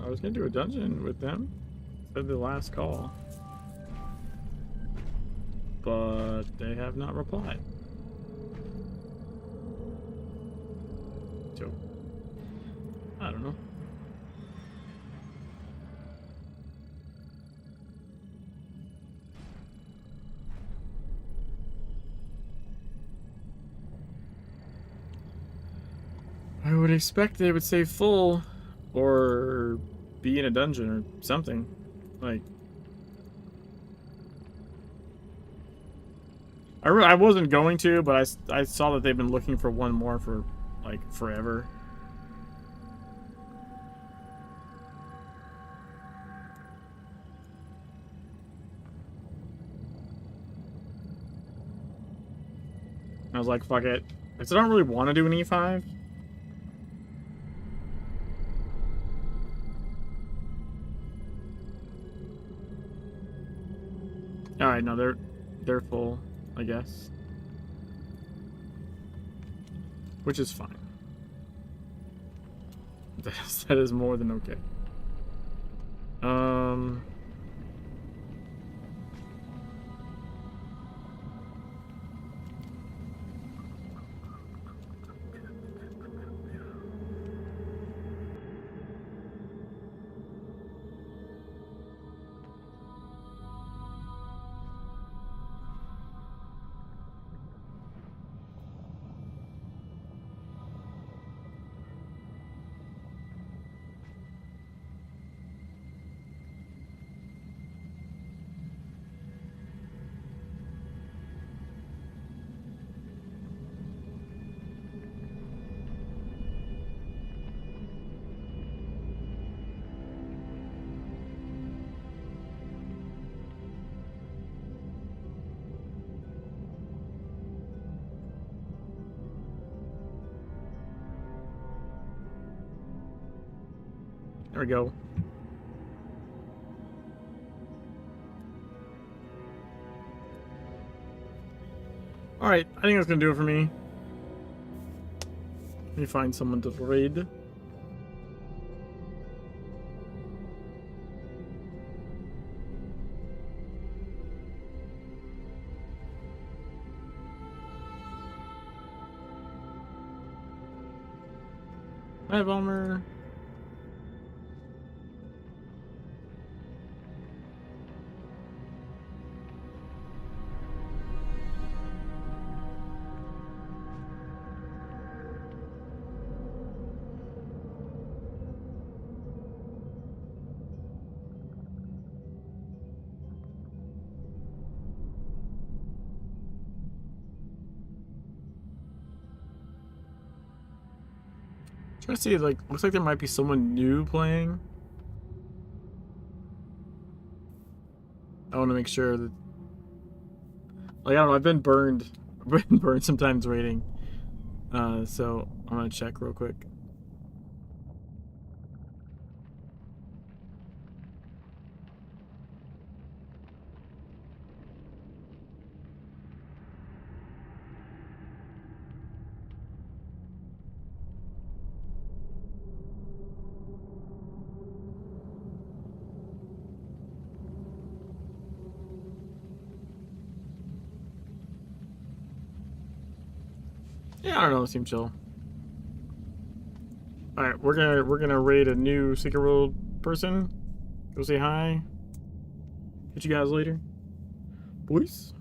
I was gonna do a dungeon with them. Said the last call. But they have not replied. So, I don't know. I would expect they would say full or be in a dungeon or something. Like, I wasn't going to, but I saw that they've been looking for one more for, like, forever. I was like, fuck it. Because I don't really want to do an E5. Alright, no, they're full, I guess. Which is fine. That is more than okay. There we go. Alright, I think that's gonna do it for me. Let me find someone to raid. Hi, Vollmer. Trying to see, like, looks like there might be someone new playing. I want to make sure that, like, I don't know, I've been burned sometimes raiding. So I'm gonna check real quick. Yeah, I don't know, it seems chill. Alright, we're gonna raid a new Secret World person. Go say hi. Catch you guys later. Boys.